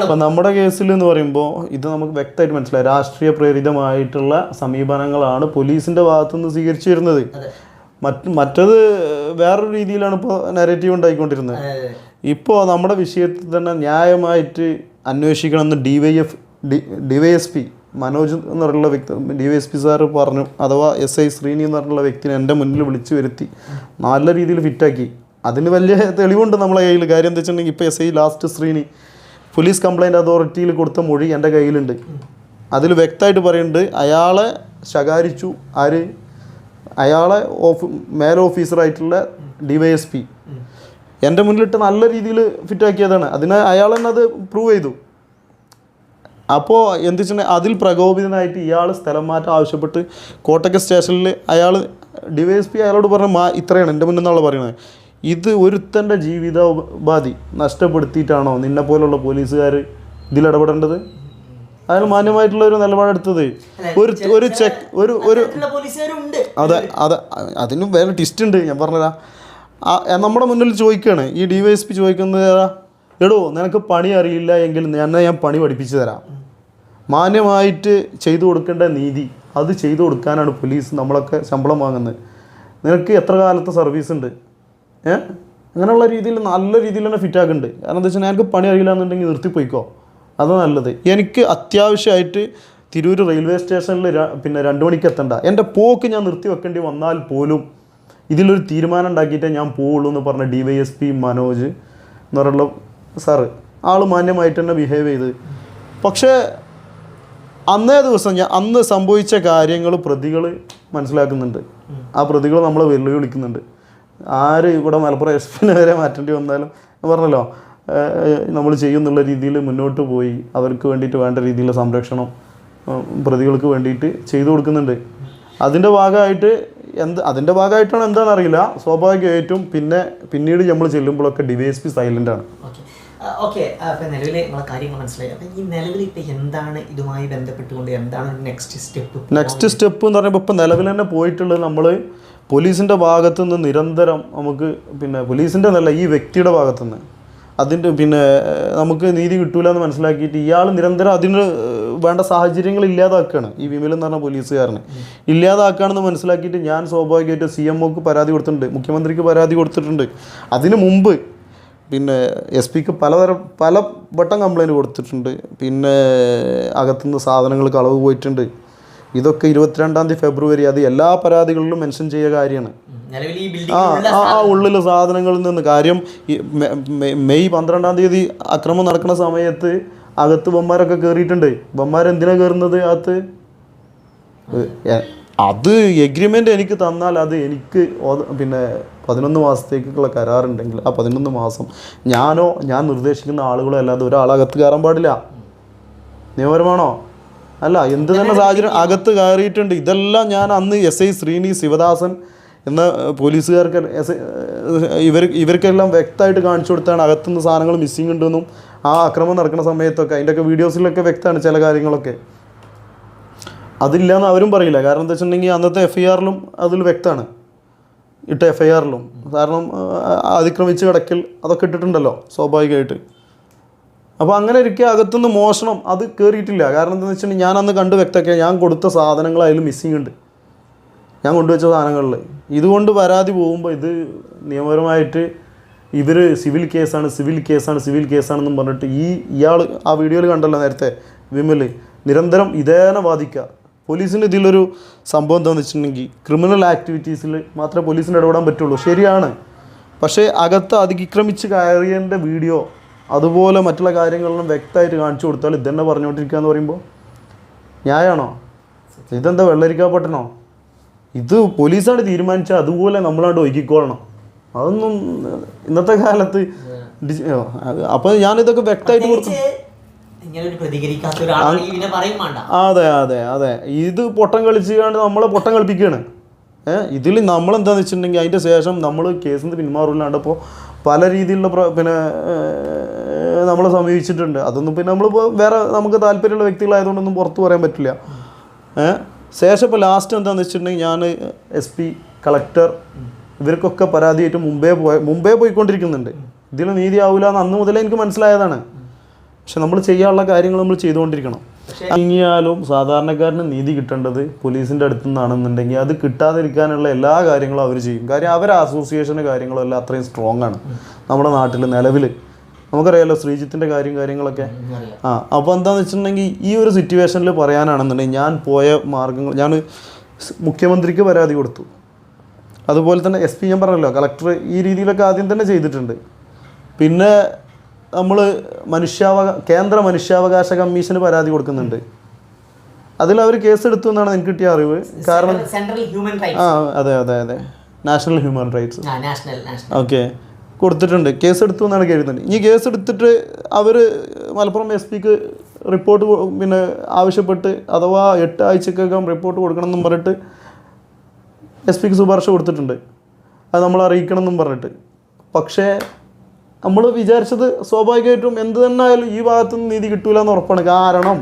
അപ്പം നമ്മുടെ കേസിൽ എന്ന് പറയുമ്പോൾ ഇത് നമുക്ക് വ്യക്തമായിട്ട് മനസ്സിലായി. രാഷ്ട്രീയ പ്രേരിതമായിട്ടുള്ള സമീപനങ്ങളാണ് പോലീസിൻ്റെ ഭാഗത്തുനിന്ന് സ്വീകരിച്ചു വരുന്നത്. മറ്റത് വേറൊരു രീതിയിലാണ് ഇപ്പോൾ നരേറ്റീവ് ഉണ്ടായിക്കൊണ്ടിരുന്നത്. ഇപ്പോൾ നമ്മുടെ വിഷയത്തിൽ തന്നെ ന്യായമായിട്ട് അന്വേഷിക്കണമെന്ന് DYSP മനോജ് എന്ന് പറഞ്ഞുള്ള വ്യക്തി DYSP സാറ് പറഞ്ഞു. അഥവാ SI ശ്രീനി എന്ന് പറഞ്ഞുള്ള വ്യക്തിനെ എൻ്റെ മുന്നിൽ വിളിച്ചു വരുത്തി നല്ല രീതിയിൽ ഫിറ്റാക്കി. അതിന് വലിയ തെളിവുണ്ട് നമ്മളെ കയ്യിൽ. കാര്യം എന്താ വെച്ചിട്ടുണ്ടെങ്കിൽ ഇപ്പോൾ SI last Sreeni police complaint അതോറിറ്റിയിൽ കൊടുത്ത മൊഴി എൻ്റെ കയ്യിലുണ്ട്. അതിൽ വ്യക്തമായിട്ട് പറയുന്നുണ്ട് അയാളെ ശകാരിച്ചു. അയാളെ മേലോഫീസറായിട്ടുള്ള DYSP എൻ്റെ മുന്നിലിട്ട് നല്ല രീതിയിൽ ഫിറ്റാക്കിയതാണ്. അയാൾ തന്നെ അത് പ്രൂവ് ചെയ്തു. അപ്പോൾ എന്ത് വെച്ചിട്ടുണ്ടെങ്കിൽ അതിൽ പ്രകോപിതനായിട്ട് ഇയാൾ സ്ഥലം മാറ്റം ആവശ്യപ്പെട്ട് കോട്ടക്കൽ സ്റ്റേഷനിൽ DYSP അയാളോട് പറഞ്ഞ ഇത്രയാണ് എൻ്റെ മുന്നിൽ നിന്നുള്ള പറയുന്നത്. ഇത് ഒരുത്തൻ്റെ ജീവിതോപാധി നഷ്ടപ്പെടുത്തിയിട്ടാണോ നിന്നെ പോലുള്ള പോലീസുകാർ ഇതിലിടപെടേണ്ടത്? അയാൾ മാന്യമായിട്ടുള്ള ഒരു നിലപാടെടുത്തത്. ഒരു ചെക്ക് ഒരു പോലീസുകാരുണ്ട്. അതെ അതെ, അതിനും വേറെ ട്വിസ്റ്റ് ഉണ്ട്. ഞാൻ പറഞ്ഞുതരാം. നമ്മുടെ മുന്നിൽ ചോദിക്കുകയാണ് ഈ DYSP ചോദിക്കുന്നത്, എടോ നിനക്ക് പണി അറിയില്ല എങ്കിൽ ഞാൻ പണി പഠിപ്പിച്ചു തരാം. മാന്യമായിട്ട് ചെയ്തു കൊടുക്കേണ്ട നീതി അത് ചെയ്തു കൊടുക്കാനാണ് പോലീസ് നമ്മളൊക്കെ ശമ്പളം വാങ്ങുന്നത്. നിനക്ക് എത്ര കാലത്തെ സർവീസ് ഉണ്ട്? അങ്ങനെയുള്ള രീതിയിൽ നല്ല രീതിയിൽ തന്നെ ഫിറ്റാക്കുന്നുണ്ട്. കാരണം എന്താ വെച്ചാൽ എനിക്ക് പണി അറിയില്ല എന്നുണ്ടെങ്കിൽ നിർത്തിപ്പോയിക്കോ, അതാണ് നല്ലത്. എനിക്ക് അത്യാവശ്യമായിട്ട് തിരൂർ റെയിൽവേ സ്റ്റേഷനിൽ 2 മണിക്ക് എത്തണ്ട, എൻ്റെ പോക്ക് ഞാൻ നിർത്തി വെക്കേണ്ടി വന്നാൽ പോലും ഇതിലൊരു തീരുമാനം ഉണ്ടാക്കിയിട്ടേ ഞാൻ പോവുള്ളൂ എന്ന് പറഞ്ഞ DYSP മനോജ് എന്ന് പറയുന്ന സാറ് ആൾ മാന്യമായിട്ട് തന്നെ ബിഹേവ് ചെയ്ത്. പക്ഷേ അന്നേ ദിവസം അന്ന് സംഭവിച്ച കാര്യങ്ങൾ പ്രതികൾ മനസ്സിലാക്കുന്നുണ്ട്. ആ പ്രതികൾ നമ്മളെ വെല്ലുവിളിക്കുന്നുണ്ട്. ആര് ഇവിടെ മലപ്പുറം SP വരെ മാറ്റേണ്ടി വന്നാലും പറഞ്ഞല്ലോ നമ്മൾ ചെയ്യുന്നുള്ള രീതിയിൽ മുന്നോട്ട് പോയി അവർക്ക് വേണ്ടിയിട്ട് വേണ്ട രീതിയിലുള്ള സംരക്ഷണം പ്രതികൾക്ക് വേണ്ടിയിട്ട് ചെയ്തു കൊടുക്കുന്നുണ്ട്. അതിൻ്റെ ഭാഗമായിട്ടാണ് എന്താണെന്നറിയില്ല, സ്വാഭാവികമായിട്ടും പിന്നീട് നമ്മൾ ചെല്ലുമ്പോഴൊക്കെ DYSP സൈലൻ്റാണ്. ഓക്കെ, അപ്പം നിലവിൽ നമ്മളെ കാര്യങ്ങൾ മനസ്സിലായി. അപ്പം ഈ നിലവിൽ ഇപ്പം എന്താണ് ഇതുമായി ബന്ധപ്പെട്ടുകൊണ്ട് എന്താണ് നെക്സ്റ്റ് സ്റ്റെപ്പ് എന്ന് പറയുമ്പോൾ ഇപ്പം നിലവിൽ തന്നെ പോയിട്ടുള്ളത് നമ്മൾ പോലീസിൻ്റെ ഭാഗത്തു നിന്ന് നിരന്തരം നമുക്ക് പോലീസിൻ്റെ എന്നല്ല ഈ വ്യക്തിയുടെ ഭാഗത്തുനിന്ന് അതിൻ്റെ നമുക്ക് നീതി കിട്ടൂല എന്ന് മനസ്സിലാക്കിയിട്ട് ഇയാൾ നിരന്തരം അതിന് വേണ്ട സാഹചര്യങ്ങൾ ഇല്ലാതാക്കുകയാണ്. ഈ വിമൽ എന്ന് പറഞ്ഞ പോലീസുകാരനെ ഇല്ലാതാക്കുകയാണെന്ന് മനസ്സിലാക്കിയിട്ട് ഞാൻ സ്വാഭാവികമായിട്ട് CMOക്ക് പരാതി കൊടുത്തിട്ടുണ്ട്, മുഖ്യമന്ത്രിക്ക് പരാതി കൊടുത്തിട്ടുണ്ട്. അതിന് മുമ്പ് SP-ക്ക് പല വട്ടം കംപ്ലയിൻറ്റ് കൊടുത്തിട്ടുണ്ട്. അകത്തുനിന്ന് സാധനങ്ങൾ കളവ് പോയിട്ടുണ്ട്. ഇതൊക്കെ 22 ഫെബ്രുവരി അത് എല്ലാ പരാതികളിലും മെൻഷൻ ചെയ്യുക കാര്യമാണ്. ഉള്ളിലെ സാധനങ്ങളിൽ നിന്ന് കാര്യം മെയ് 12 അക്രമം നടക്കുന്ന സമയത്ത് അകത്ത് ബൊമ്മാരൊക്കെ കയറിയിട്ടുണ്ട്. ബൊമ്മാരെന്തിനാണ് കയറുന്നത് അകത്ത്? അത് എഗ്രിമെൻ്റ് എനിക്ക് തന്നാൽ അത് എനിക്ക് 11 മാസത്തേക്കുള്ള കരാറുണ്ടെങ്കിൽ ആ 11 മാസം ഞാൻ നിർദ്ദേശിക്കുന്ന ആളുകളോ അല്ലാതെ ഒരാളകത്ത് കയറാൻ പാടില്ല. നിയമപരമാണോ? അല്ല, എന്ത് തന്നെ സാഹചര്യം അകത്ത് കയറിയിട്ടുണ്ട്. ഇതെല്ലാം ഞാൻ അന്ന് SI ശ്രീനി ശിവദാസൻ എന്ന പോലീസുകാർക്ക് ഇവർക്കെല്ലാം വ്യക്തമായിട്ട് കാണിച്ചു കൊടുത്താണ് അകത്തുനിന്ന് സാധനങ്ങൾ മിസ്സിങ് ഉണ്ടെന്നും ആ അക്രമം നടക്കുന്ന സമയത്തൊക്കെ അതിൻ്റെയൊക്കെ വീഡിയോസിലൊക്കെ വ്യക്തമാണ് ചില കാര്യങ്ങളൊക്കെ. അതില്ലയെന്ന് അവരും പറയില്ല. കാരണം എന്താ വെച്ചിട്ടുണ്ടെങ്കിൽ അന്നത്തെ FIR-ലും അതിൽ വ്യക്തമാണ്, ഇട്ട FIR-ലും. കാരണം അതിക്രമിച്ച് കിടക്കൽ അതൊക്കെ ഇട്ടിട്ടുണ്ടല്ലോ സ്വാഭാവികമായിട്ട്. അപ്പോൾ അങ്ങനെ ഇരിക്കുക അകത്തുനിന്ന് മോഷണം അത് കയറിയിട്ടില്ല. കാരണം എന്താണെന്ന് വെച്ചിട്ടുണ്ടെങ്കിൽ ഞാൻ അന്ന് കണ്ട് വ്യക്തമാക്കിയ ഞാൻ കൊടുത്ത സാധനങ്ങൾ അതിൽ മിസ്സിങ് ഉണ്ട്, ഞാൻ കൊണ്ടുവച്ച സാധനങ്ങളിൽ. ഇതുകൊണ്ട് പരാതി പോകുമ്പോൾ ഇത് നിയമപരമായിട്ട് ഇവർ സിവിൽ കേസാണെന്നും പറഞ്ഞിട്ട് ഇയാൾ ആ വീഡിയോയിൽ കണ്ടല്ലോ നേരത്തെ വിമൽ നിരന്തരം ഇതേനെ ബാധിക്കുക. പോലീസിന് ഇതിലൊരു സംഭവം എന്താണെന്ന് വെച്ചിട്ടുണ്ടെങ്കിൽ ക്രിമിനൽ ആക്ടിവിറ്റീസിൽ മാത്രമേ പോലീസിന് ഇടപെടാൻ പറ്റുള്ളൂ, ശരിയാണ്. പക്ഷേ അകത്ത് അതിക്രമിച്ച് കയറിയതിൻ്റെ വീഡിയോ അതുപോലെ മറ്റുള്ള കാര്യങ്ങളെല്ലാം വ്യക്തമായിട്ട് കാണിച്ചു കൊടുത്താൽ ഇതന്നെ പറഞ്ഞുകൊണ്ടിരിക്കുക എന്ന് പറയുമ്പോൾ ന്യായമാണോ? ഇതെന്താ വെള്ളരിക്കാപ്പട്ടണോ? ഇത് പോലീസാണ് തീരുമാനിച്ചാൽ അതുപോലെ നമ്മളാണ്ട് ഒഴുകിക്കോളണം. അതൊന്നും ഇന്നത്തെ കാലത്ത് അപ്പോൾ ഞാനിതൊക്കെ വ്യക്തമായിട്ട് കൊടുക്കും. അതെ അതെ അതെ, ഇത് പൊട്ടം കളിച്ചുകൊണ്ട് നമ്മളെ പൊട്ടം കളിപ്പിക്കുകയാണ്. ഇതിൽ നമ്മളെന്താണെന്ന് വെച്ചിട്ടുണ്ടെങ്കിൽ അതിൻ്റെ ശേഷം നമ്മൾ കേസിൽ നിന്ന് പിന്മാറില്ലാണ്ടപ്പോൾ പല രീതിയിലുള്ള നമ്മളെ സമീപിച്ചിട്ടുണ്ട്. അതൊന്നും നമ്മളിപ്പോൾ വേറെ നമുക്ക് താല്പര്യമുള്ള വ്യക്തികളായതുകൊണ്ടൊന്നും പുറത്ത് പറയാൻ പറ്റില്ല. ശേഷം ഇപ്പോൾ ലാസ്റ്റ് എന്താണെന്ന് വെച്ചിട്ടുണ്ടെങ്കിൽ ഞാൻ SP, കളക്ടർ ഇവർക്കൊക്കെ പരാതിയായിട്ട് മുമ്പേ പോയിക്കൊണ്ടിരിക്കുന്നുണ്ട്. ഇതിൽ നീതി ആവില്ല എന്ന് അന്ന് മുതലേ എനിക്ക് മനസ്സിലായതാണ്. പക്ഷെ നമ്മൾ ചെയ്യാനുള്ള കാര്യങ്ങൾ നമ്മൾ ചെയ്തുകൊണ്ടിരിക്കണം. ഇനിയാലും സാധാരണക്കാരന് നീതി കിട്ടേണ്ടത് പോലീസിൻ്റെ അടുത്തു നിന്നാണെന്നുണ്ടെങ്കിൽ അത് കിട്ടാതിരിക്കാനുള്ള എല്ലാ കാര്യങ്ങളും അവർ ചെയ്യും. കാര്യം അവരെ അസോസിയേഷൻ്റെ കാര്യങ്ങളും എല്ലാം അത്രയും സ്ട്രോങ് ആണ് നമ്മുടെ നാട്ടിൽ നിലവിൽ. നമുക്കറിയാമല്ലോ ശ്രീജിത്തിൻ്റെ കാര്യങ്ങളൊക്കെ. അപ്പോൾ എന്താണെന്ന് വെച്ചിട്ടുണ്ടെങ്കിൽ ഈ ഒരു സിറ്റുവേഷനിൽ പറയാനാണെന്നുണ്ടെങ്കിൽ ഞാൻ പോയ മാർഗ്ഗങ്ങൾ ഞാൻ മുഖ്യമന്ത്രിക്ക് പരാതി കൊടുത്തു. അതുപോലെ തന്നെ SP ഞാൻ പറഞ്ഞല്ലോ കളക്ടർ ഈ രീതിയിലൊക്കെ ആദ്യം തന്നെ ചെയ്തിട്ടുണ്ട്. പിന്നെ നമ്മൾ കേന്ദ്ര മനുഷ്യാവകാശ കമ്മീഷന് പരാതി കൊടുക്കുന്നുണ്ട്. അതിൽ അവർ കേസെടുത്തു എന്നാണ് എനിക്ക് കിട്ടിയ അറിവ്. കാരണം അതെ അതെ അതെ നാഷണൽ ഹ്യൂമൻ റൈറ്റ്സ് ഓക്കെ കൊടുത്തിട്ടുണ്ട്, കേസെടുത്തു എന്നാണ് കരുതുന്നത്. ഇനി കേസെടുത്തിട്ട് അവർ മലപ്പുറം SP-ക്ക് റിപ്പോർട്ട് ആവശ്യപ്പെട്ട് അഥവാ 8 ആഴ്ചക്കകം റിപ്പോർട്ട് കൊടുക്കണം എന്നും പറഞ്ഞിട്ട് SP-ക്ക് ശുപാർശ കൊടുത്തിട്ടുണ്ട്. അത് നമ്മൾ അറിയിക്കണം എന്നും പറഞ്ഞിട്ട്. പക്ഷേ നമ്മൾ വിചാരിച്ചത് സ്വാഭാവികമായിട്ടും എന്ത് തന്നെ ആയാലും ഈ ഭാഗത്തുനിന്ന് നീതി കിട്ടൂല എന്ന് ഉറപ്പാണ്. കാരണം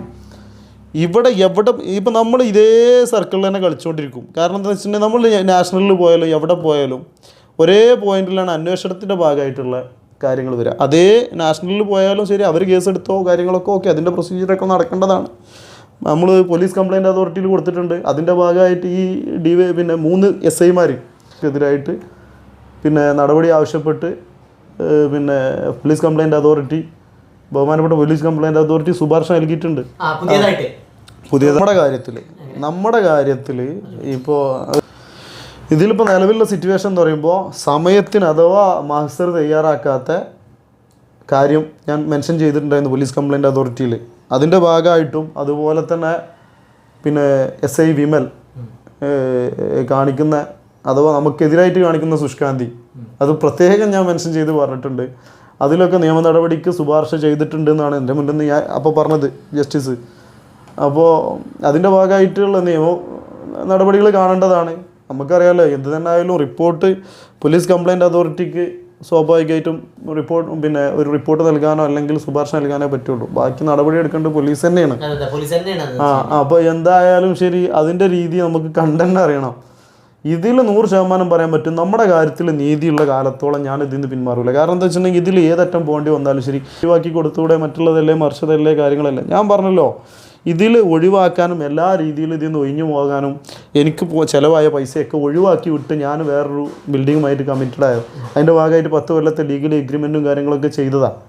ഇവിടെ എവിടെ ഇപ്പം നമ്മൾ ഇതേ സർക്കിളിൽ തന്നെ കളിച്ചുകൊണ്ടിരിക്കും. കാരണം എന്താ വെച്ചിട്ടുണ്ടെങ്കിൽ നമ്മൾ നാഷണലിൽ പോയാലും എവിടെ പോയാലും ഒരേ പോയിന്റിലാണ് അന്വേഷണത്തിൻ്റെ ഭാഗമായിട്ടുള്ള കാര്യങ്ങൾ വരിക. അതേ നാഷണലിൽ പോയാലും ശരി, അവർ കേസെടുത്തോ കാര്യങ്ങളൊക്കെ ഓക്കെ, അതിൻ്റെ പ്രൊസീജിയറൊക്കെ നടക്കേണ്ടതാണ്. നമ്മൾ പോലീസ് കംപ്ലയിൻറ്റ് അതോറിറ്റിയിൽ കൊടുത്തിട്ടുണ്ട്. അതിൻ്റെ ഭാഗമായിട്ട് ഈ പിന്നെ 3 SIമാർക്കെതിരായിട്ട് പിന്നെ നടപടി ആവശ്യപ്പെട്ട് പിന്നെ പോലീസ് കംപ്ലയിൻറ്റ് അതോറിറ്റി, ബഹുമാനപ്പെട്ട പോലീസ് കംപ്ലയിൻറ്റ് അതോറിറ്റി ശുപാർശ നൽകിയിട്ടുണ്ട്. നമ്മുടെ കാര്യത്തിൽ ഇപ്പോൾ ഇതിലിപ്പോൾ നിലവിലുള്ള സിറ്റുവേഷൻ എന്ന് പറയുമ്പോൾ സമയത്തിന് അഥവാ മാസ്റ്റർ തയ്യാറാക്കാത്ത കാര്യം ഞാൻ മെൻഷൻ ചെയ്തിട്ടുണ്ടായിരുന്നു പോലീസ് കംപ്ലയിൻറ്റ് അതോറിറ്റിയിൽ. അതിൻ്റെ ഭാഗമായിട്ടും അതുപോലെ തന്നെ പിന്നെ SI വിമൽ കാണിക്കുന്ന അഥവാ നമുക്കെതിരായിട്ട് കാണിക്കുന്ന ശുഷ്കാന്തി, അത് പ്രത്യേകം ഞാൻ മെൻഷൻ ചെയ്ത് പറഞ്ഞിട്ടുണ്ട്. അതിലൊക്കെ നിയമ നടപടിക്ക് ശുപാർശ ചെയ്തിട്ടുണ്ട് എൻ്റെ മുന്നിൽ നിന്ന് ഞാൻ അപ്പോൾ പറഞ്ഞത് ജസ്റ്റിസ്. അപ്പോൾ അതിൻ്റെ ഭാഗമായിട്ടുള്ള നിയമ നടപടികൾ കാണേണ്ടതാണ്. നമുക്കറിയാമല്ലോ, എന്ത് തന്നെ ആയാലും റിപ്പോർട്ട് പോലീസ് കംപ്ലയിൻറ്റ് അതോറിറ്റിക്ക് സ്വാഭാവികമായിട്ടും പിന്നെ ഒരു റിപ്പോർട്ട് നൽകാനോ അല്ലെങ്കിൽ ശുപാർശ നൽകാനോ പറ്റുള്ളൂ. ബാക്കി നടപടി എടുക്കേണ്ടത് പോലീസ് തന്നെയാണ്. അപ്പോൾ എന്തായാലും ശരി, അതിൻ്റെ രീതി നമുക്ക് കണ്ടെന്നെ അറിയണം. ഇതിൽ 100% പറയാൻ പറ്റും, നമ്മുടെ കാര്യത്തിൽ നീതിയുള്ള കാലത്തോളം ഞാൻ ഇതിൽ നിന്ന് പിന്മാറില്ല. കാരണം എന്താ വെച്ചിട്ടുണ്ടെങ്കിൽ ഇതിൽ ഏതറ്റം പോകേണ്ടി വന്നാലും ശരി ഒഴിവാക്കി കൊടുത്തുകൂടെ, മറ്റുള്ളതല്ലേ മറിച്ചതല്ലേ കാര്യങ്ങളല്ലേ. ഞാൻ പറഞ്ഞല്ലോ, ഇതിൽ ഒഴിവാക്കാനും എല്ലാ രീതിയിലും ഇതിൽ നിന്ന് ഒഴിഞ്ഞു പോകാനും എനിക്ക് ചിലവായ പൈസയൊക്കെ ഒഴിവാക്കി വിട്ട് ഞാൻ വേറൊരു ബിൽഡിങ്ങുമായിട്ട് കമ്മിറ്റഡ് ആയത്. അതിൻ്റെ ഭാഗമായിട്ട് 10 കൊല്ലത്തെ ലീഗൽ എഗ്രിമെൻറ്റും കാര്യങ്ങളൊക്കെ ചെയ്തതാണ്.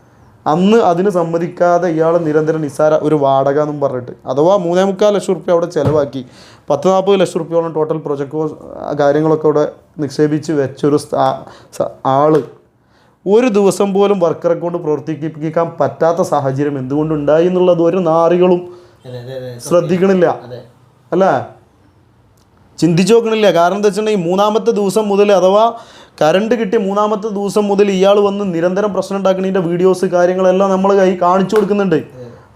അന്ന് അതിന് സമ്മതിക്കാതെ ഇയാൾ നിരന്തരം നിസ്സാര ഒരു വാടക എന്നും പറഞ്ഞിട്ട് അഥവാ 3.25 ലക്ഷം റുപ്യ അവിടെ ചിലവാക്കി 40-40 ലക്ഷം റുപ്യോളം ടോട്ടൽ പ്രൊജക്ട് കാര്യങ്ങളൊക്കെ അവിടെ നിക്ഷേപിച്ച് വെച്ചൊരു ആള് ഒരു ദിവസം പോലും വർക്കറെ കൊണ്ട് പ്രവർത്തിപ്പിക്കാൻ പറ്റാത്ത സാഹചര്യം എന്തുകൊണ്ടുണ്ടായി എന്നുള്ളത് ഒരു നാറികളും ശ്രദ്ധിക്കണില്ല, അല്ലേ, ചിന്തിച്ചു നോക്കണില്ല. കാരണം എന്താ വെച്ചിട്ടുണ്ടെങ്കിൽ 3-ാമത്തെ ദിവസം മുതൽ അഥവാ കറണ്ട് കിട്ടിയ 3-ാമത്തെ ദിവസം മുതൽ ഇയാൾ വന്ന് നിരന്തരം പ്രശ്നം ഉണ്ടാക്കുന്നതിൻ്റെ വീഡിയോസ് കാര്യങ്ങളെല്ലാം നമ്മൾ കാണിച്ചു കൊടുക്കുന്നുണ്ട്.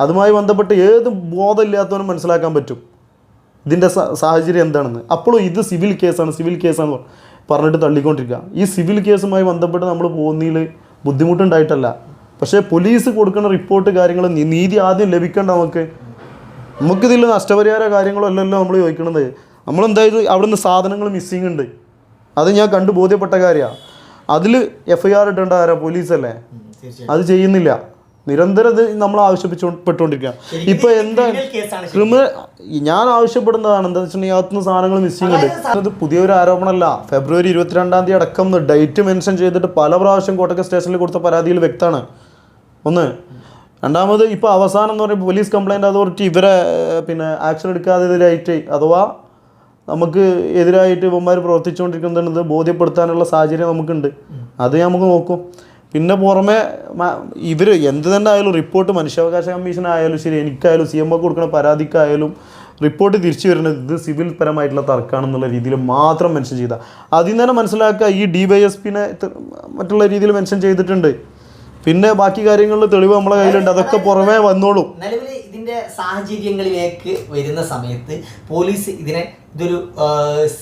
അതുമായി ബന്ധപ്പെട്ട് ഏത് ബോധമില്ലാത്തവനും മനസ്സിലാക്കാൻ പറ്റും ഇതിൻ്റെ സാഹചര്യം എന്താണെന്ന്. അപ്പോഴും ഇത് സിവിൽ കേസാണ് പറഞ്ഞിട്ട് തള്ളിക്കൊണ്ടിരിക്കുക. ഈ സിവിൽ കേസുമായി ബന്ധപ്പെട്ട് നമ്മൾ പോകുന്നതിൽ ബുദ്ധിമുട്ടുണ്ടായിട്ടല്ല, പക്ഷേ പോലീസ് കൊടുക്കുന്ന റിപ്പോർട്ട് കാര്യങ്ങൾ നീതി ആദ്യം ലഭിക്കേണ്ട നമുക്കിതിൽ നഷ്ടപരിഹാര കാര്യങ്ങളോ അല്ലല്ലോ നമ്മൾ ചോദിക്കണത്. നമ്മളെന്തായാലും അവിടുന്ന് സാധനങ്ങൾ മിസ്സിങ് ഉണ്ട്, അത് ഞാൻ കണ്ടു ബോധ്യപ്പെട്ട കാര്യമാണ്. അതിൽ FIR ഇടേണ്ട ആരാ? പോലീസല്ലേ. അത് ചെയ്യുന്നില്ല, നിരന്തരം ഇത് നമ്മൾ ആവശ്യപ്പെട്ടുകൊണ്ടിരിക്കുക. ഇപ്പോൾ എന്താ ഞാൻ ആവശ്യപ്പെടുന്നതാണ് എന്താ വെച്ചിട്ടുണ്ടെങ്കിൽ അകത്തുനിന്ന് സാധനങ്ങൾ മിസ്സിങ് ഉണ്ട്. അത് പുതിയൊരു ആരോപണമല്ല. ഫെബ്രുവരി 22-ാം തീയതി അടക്കം ഡേറ്റ് മെൻഷൻ ചെയ്തിട്ട് പല പ്രാവശ്യം കോട്ടക്കൽ സ്റ്റേഷനിൽ കൊടുത്ത പരാതിയിൽ വ്യക്തമാണ്. ഒന്ന്. രണ്ടാമത് ഇപ്പോൾ അവസാനം എന്ന് പറയുമ്പോൾ പോലീസ് കംപ്ലയിൻറ്റ് അതോറിറ്റി ഇവരെ പിന്നെ ആക്ഷൻ എടുക്കാതെതിരായിട്ട് അഥവാ നമുക്ക് എതിരായിട്ട് ഇവന്മാർ പ്രവർത്തിച്ചുകൊണ്ടിരിക്കുന്നത് ബോധ്യപ്പെടുത്താനുള്ള സാഹചര്യം നമുക്കുണ്ട്. അത് നമുക്ക് നോക്കും. പിന്നെ പുറമെ ഇവർ എന്ത് തന്നെ ആയാലും റിപ്പോർട്ട് മനുഷ്യാവകാശ കമ്മീഷനായാലും ശരി, എനിക്കായാലും CMO കൊടുക്കുന്ന പരാതിക്കായാലും റിപ്പോർട്ട് തിരിച്ചു വരുന്നത് ഇത് സിവിൽ പരമായിട്ടുള്ള തർക്കമാണെന്നുള്ള രീതിയിൽ മാത്രം മെൻഷൻ ചെയ്താൽ അതിൽ നിന്ന് തന്നെ മനസ്സിലാക്കുക ഈ DYSPനെ മറ്റുള്ള രീതിയിൽ മെൻഷൻ ചെയ്തിട്ടുണ്ട്. പിന്നെ ബാക്കി കാര്യങ്ങളിൽ തെളിവ് നമ്മളെ കയ്യിലുണ്ട്, അതൊക്കെ പുറമേ വന്നോളും. നിലവിൽ ഇതിന്റെ സാഹചര്യങ്ങളിലേക്ക് വരുന്ന സമയത്ത് പോലീസ് ഇതൊരു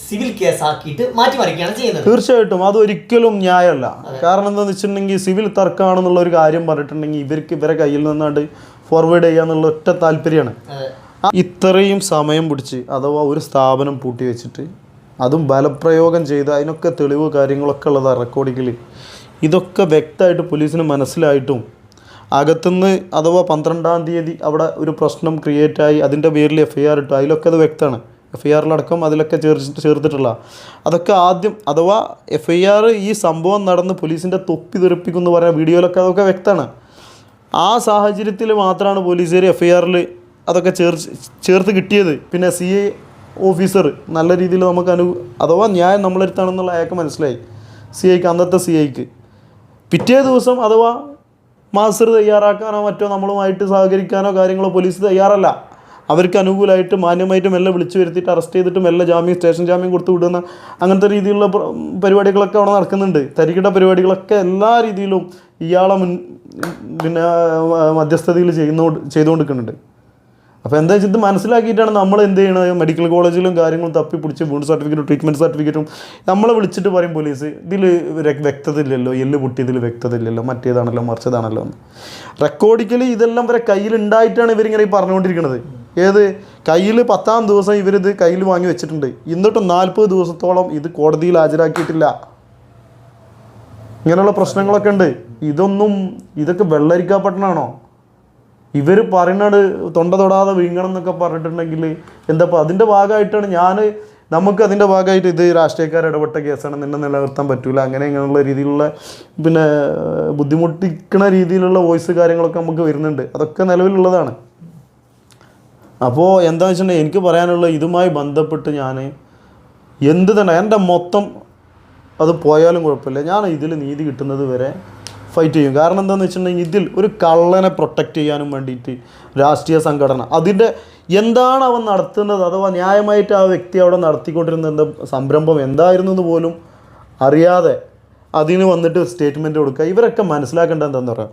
സിവിൽ കേസാക്കിയിട്ട് മാറ്റിമറിക്കുകയാണ് ചെയ്യുന്നത്. തീർച്ചയായിട്ടും അതൊരിക്കലും ന്യായമല്ല. കാരണം എന്താണെന്ന് വെച്ചിട്ടുണ്ടെങ്കിൽ സിവിൽ തർക്കമാണെന്നുള്ള ഒരു കാര്യം പറഞ്ഞിട്ടുണ്ടെങ്കിൽ ഇവരെ കയ്യിൽ നിന്നാണ്ട് ഫോർവേഡ് ചെയ്യാന്നുള്ള ഒറ്റ താല്പര്യമാണ്. ഇത്രയും സമയം പിടിച്ച് അഥവാ ഒരു സ്ഥാപനം പൂട്ടി വെച്ചിട്ട് അതും ബലപ്രയോഗം ചെയ്ത് അതിനൊക്കെ തെളിവ് കാര്യങ്ങളൊക്കെ ഉള്ളതാണ് റെക്കോർഡിങ്ങിൽ. ഇതൊക്കെ വ്യക്തമായിട്ട് പോലീസിന് മനസ്സിലായിട്ടും അകത്തുനിന്ന് അഥവാ 12-ാം തീയതി അവിടെ ഒരു പ്രശ്നം ക്രിയേറ്റായി അതിൻ്റെ പേരിൽ FIR ഇട്ടു. അതിലൊക്കെ അത് വ്യക്തമാണ്. FIR-ലടക്കം അതിലൊക്കെ ചേർത്തിട്ടുള്ള അതൊക്കെ ആദ്യം അഥവാ FIR ഈ സംഭവം നടന്ന് പോലീസിൻ്റെ തൊപ്പി തെറിപ്പിക്കുമെന്ന് പറയുന്ന വീഡിയോയിലൊക്കെ അതൊക്കെ വ്യക്തമാണ്. ആ സാഹചര്യത്തിൽ മാത്രമാണ് പോലീസുകാർ FIR-ൽ അതൊക്കെ ചേർത്ത് കിട്ടിയത്. പിന്നെ CI ഓഫീസർ നല്ല രീതിയിൽ നമുക്ക് അഥവാ ന്യായം നമ്മളെടുത്താണെന്നുള്ള അയാൾക്ക് മനസ്സിലായി. CIക്ക് അന്നത്തെ CIക്ക് പിറ്റേ ദിവസം അഥവാ മാസ്റ്റർ തയ്യാറാക്കാനോ മറ്റോ നമ്മളുമായിട്ട് സഹകരിക്കാനോ കാര്യങ്ങളോ പോലീസ് തയ്യാറല്ല. അവർക്ക് അനുകൂലമായിട്ട് മാന്യമായിട്ട് മെല്ലെ വിളിച്ചു വരുത്തിയിട്ട് അറസ്റ്റ് ചെയ്തിട്ട് മെല്ലെ സ്റ്റേഷൻ ജാമ്യം കൊടുത്ത് വിടുന്ന അങ്ങനത്തെ രീതിയിലുള്ള പരിപാടികളൊക്കെ അവിടെ നടക്കുന്നുണ്ട്. തരികിട പരിപാടികളൊക്കെ എല്ലാ രീതിയിലും ഇയാളെ പിന്നെ മധ്യസ്ഥതയിൽ ചെയ്തുകൊണ്ടിരിക്കുന്നുണ്ട്. അപ്പോൾ എന്താ വെച്ചാൽ ഇത് മനസ്സിലാക്കിയിട്ടാണ് നമ്മൾ എന്ത് ചെയ്യണത്, മെഡിക്കൽ കോളേജിലും കാര്യങ്ങളും തപ്പി പിടിച്ച് വുണ്ട് സർട്ടിഫിക്കറ്റും ട്രീറ്റ്മെൻറ്റ് സർട്ടിഫിക്കറ്റും നമ്മളെ വിളിച്ചിട്ട് പറയും പോലീസ് ഇതിൽ വ്യക്തത ഇല്ലല്ലോ, എല്ല് പൊട്ടിയതിൽ വ്യക്തത ഇല്ലല്ലോ, മറ്റേതാണല്ലോ മറിച്ചതാണല്ലോ എന്ന്. റെക്കോർഡിക്കലി ഇതെല്ലാം വരെ കയ്യിലുണ്ടായിട്ടാണ് ഇവരിങ്ങനെ പറഞ്ഞുകൊണ്ടിരിക്കുന്നത്. ഏത് കയ്യിൽ 10-ാം ദിവസം ഇവരിത് കയ്യിൽ വാങ്ങി വെച്ചിട്ടുണ്ട്. എന്നിട്ടും 40 ദിവസത്തോളം ഇത് കോടതിയിൽ ഹാജരാക്കിയിട്ടില്ല. ഇങ്ങനെയുള്ള പ്രശ്നങ്ങളൊക്കെ ഉണ്ട്. ഇതൊക്കെ വെള്ളരിക്കാപ്പട്ടണാണോ? ഇവർ പറയുന്നത് തൊണ്ട തൊടാതെ വീങ്ങണം എന്നൊക്കെ പറഞ്ഞിട്ടുണ്ടെങ്കിൽ എന്താ അതിൻ്റെ ഭാഗമായിട്ടാണ് നമുക്ക് അതിൻ്റെ ഭാഗമായിട്ട് ഇത് രാഷ്ട്രീയക്കാർ ഇടപെട്ട കേസാണ്, നിന്നെ നിലനിർത്താൻ പറ്റൂല, അങ്ങനെ ഇങ്ങനെയുള്ള രീതിയിലുള്ള പിന്നെ ബുദ്ധിമുട്ടിക്കുന്ന രീതിയിലുള്ള വോയിസ് കാര്യങ്ങളൊക്കെ നമുക്ക് വരുന്നുണ്ട്. അതൊക്കെ നിലവിലുള്ളതാണ്. അപ്പോൾ എന്താണെന്ന് വെച്ചിട്ടുണ്ടെങ്കിൽ എനിക്ക് പറയാനുള്ള ഇതുമായി ബന്ധപ്പെട്ട് ഞാൻ എന്ത് തന്നെ എൻ്റെ മൊത്തം അത് പോയാലും കുഴപ്പമില്ല, ഞാൻ ഇതിൽ നീതി കിട്ടുന്നത് വരെ ഫൈറ്റ് ചെയ്യും. കാരണം എന്താണെന്ന് വെച്ചിട്ടുണ്ടെങ്കിൽ ഇതിൽ ഒരു കള്ളനെ പ്രൊട്ടക്റ്റ് ചെയ്യാനും വേണ്ടിയിട്ട് രാഷ്ട്രീയ സംഘടന അതിൻ്റെ എന്താണ് അവൻ നടത്തുന്നത്, അഥവാ ന്യായമായിട്ട് ആ വ്യക്തി അവിടെ നടത്തിക്കൊണ്ടിരുന്ന എന്താ സംരംഭം എന്തായിരുന്നു എന്ന് പോലും അറിയാതെ അതിന് വന്നിട്ട് സ്റ്റേറ്റ്മെൻറ്റ് കൊടുക്കുക. ഇവരൊക്കെ മനസ്സിലാക്കേണ്ടത് എന്താണെന്ന് പറയാം,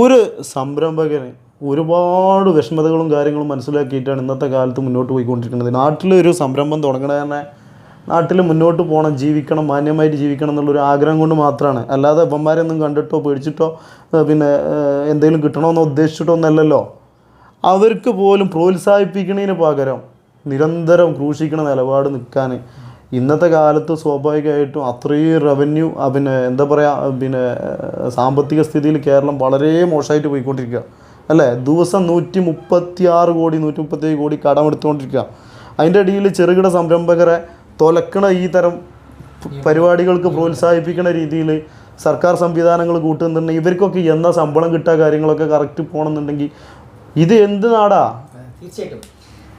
ഒരു സംരംഭകന് ഒരുപാട് വിഷമതകളും കാര്യങ്ങളും മനസ്സിലാക്കിയിട്ടാണ് ഇന്നത്തെ കാലത്ത് മുന്നോട്ട് പോയിക്കൊണ്ടിരിക്കുന്നത്. നാട്ടിലൊരു സംരംഭം തുടങ്ങണത് തന്നെ നാട്ടിൽ മുന്നോട്ട് പോകണം, ജീവിക്കണം, മാന്യമായിട്ട് ജീവിക്കണം എന്നുള്ളൊരു ആഗ്രഹം കൊണ്ട് മാത്രമാണ്. അല്ലാതെ അപ്പന്മാരെയൊന്നും കണ്ടിട്ടോ പേടിച്ചിട്ടോ പിന്നെ എന്തെങ്കിലും കിട്ടണമെന്നോ ഉദ്ദേശിച്ചിട്ടോ ഒന്നല്ലല്ലോ. അവർക്ക് പോലും പ്രോത്സാഹിപ്പിക്കുന്നതിന് പകരം നിരന്തരം ക്രൂശിക്കണ നിലപാട് നിൽക്കാൻ ഇന്നത്തെ കാലത്ത് സ്വാഭാവികമായിട്ടും അത്രയും റവന്യൂ പിന്നെ എന്താ പറയുക പിന്നെ സാമ്പത്തിക സ്ഥിതിയിൽ കേരളം വളരെ മോശമായിട്ട് പോയിക്കൊണ്ടിരിക്കുക അല്ലേ. ദിവസം 136 കോടി 137 കോടി കടമെടുത്തുകൊണ്ടിരിക്കുക. അതിൻ്റെ ഇടയിൽ ചെറുകിട സംരംഭകരെ തൊലക്കണ ഈ തരം പരിപാടികൾക്ക് പ്രോത്സാഹിപ്പിക്കുന്ന രീതിയിൽ സർക്കാർ സംവിധാനങ്ങൾ കൂട്ടുന്നുണ്ടെങ്കിൽ ഇവർക്കൊക്കെ എന്നാ ശമ്പളം കിട്ടുക കാര്യങ്ങളൊക്കെ കറക്റ്റ് പോകണമെന്നുണ്ടെങ്കിൽ ഇത് എന്ത് നാടാ? തീർച്ചയായിട്ടും.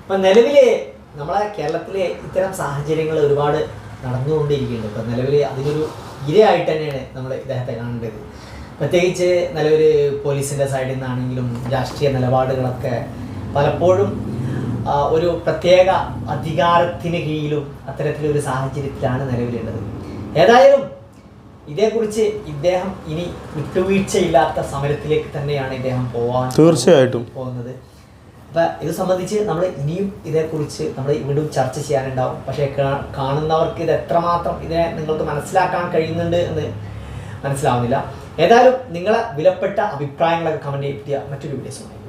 ഇപ്പം നിലവിൽ നമ്മളെ കേരളത്തിലെ ഇത്തരം സാഹചര്യങ്ങൾ ഒരുപാട് നടന്നുകൊണ്ടിരിക്കുന്നുണ്ട്. ഇപ്പം നിലവിൽ അതിനൊരു ഇരയായിട്ട് തന്നെയാണ് നമ്മൾ ഇദ്ദേഹത്തെ കാണേണ്ടത്. പ്രത്യേകിച്ച് നിലവിൽ പോലീസിൻ്റെ സൈഡിൽ നിന്നാണെങ്കിലും രാഷ്ട്രീയ നിലപാടുകളൊക്കെ പലപ്പോഴും ഒരു പ്രത്യേക അധികാരത്തിന് കീഴിലും അത്തരത്തിലൊരു സാഹചര്യത്തിലാണ് നിലവിലുള്ളത്. ഏതായാലും ഇതേക്കുറിച്ച് ഇദ്ദേഹം ഇനി വിട്ടുവീഴ്ചയില്ലാത്ത സമരത്തിലേക്ക് തന്നെയാണ് ഇദ്ദേഹം തീർച്ചയായിട്ടും പോകുന്നത്. അപ്പം ഇത് സംബന്ധിച്ച് നമ്മൾ ഇനിയും ഇതേക്കുറിച്ച് നമ്മൾ വീണ്ടും ചർച്ച ചെയ്യാനുണ്ടാവും. പക്ഷേ കാണുന്നവർക്ക് ഇത് എത്രമാത്രം ഇതിനെ നിങ്ങൾക്ക് മനസ്സിലാക്കാൻ കഴിയുന്നുണ്ട് എന്ന് മനസ്സിലാവുന്നില്ല. ഏതായാലും നിങ്ങളെ വിലപ്പെട്ട അഭിപ്രായങ്ങളൊക്കെ കമൻറ്റ് ചെയ്യ മറ്റൊരു വീഡിയോസുമായി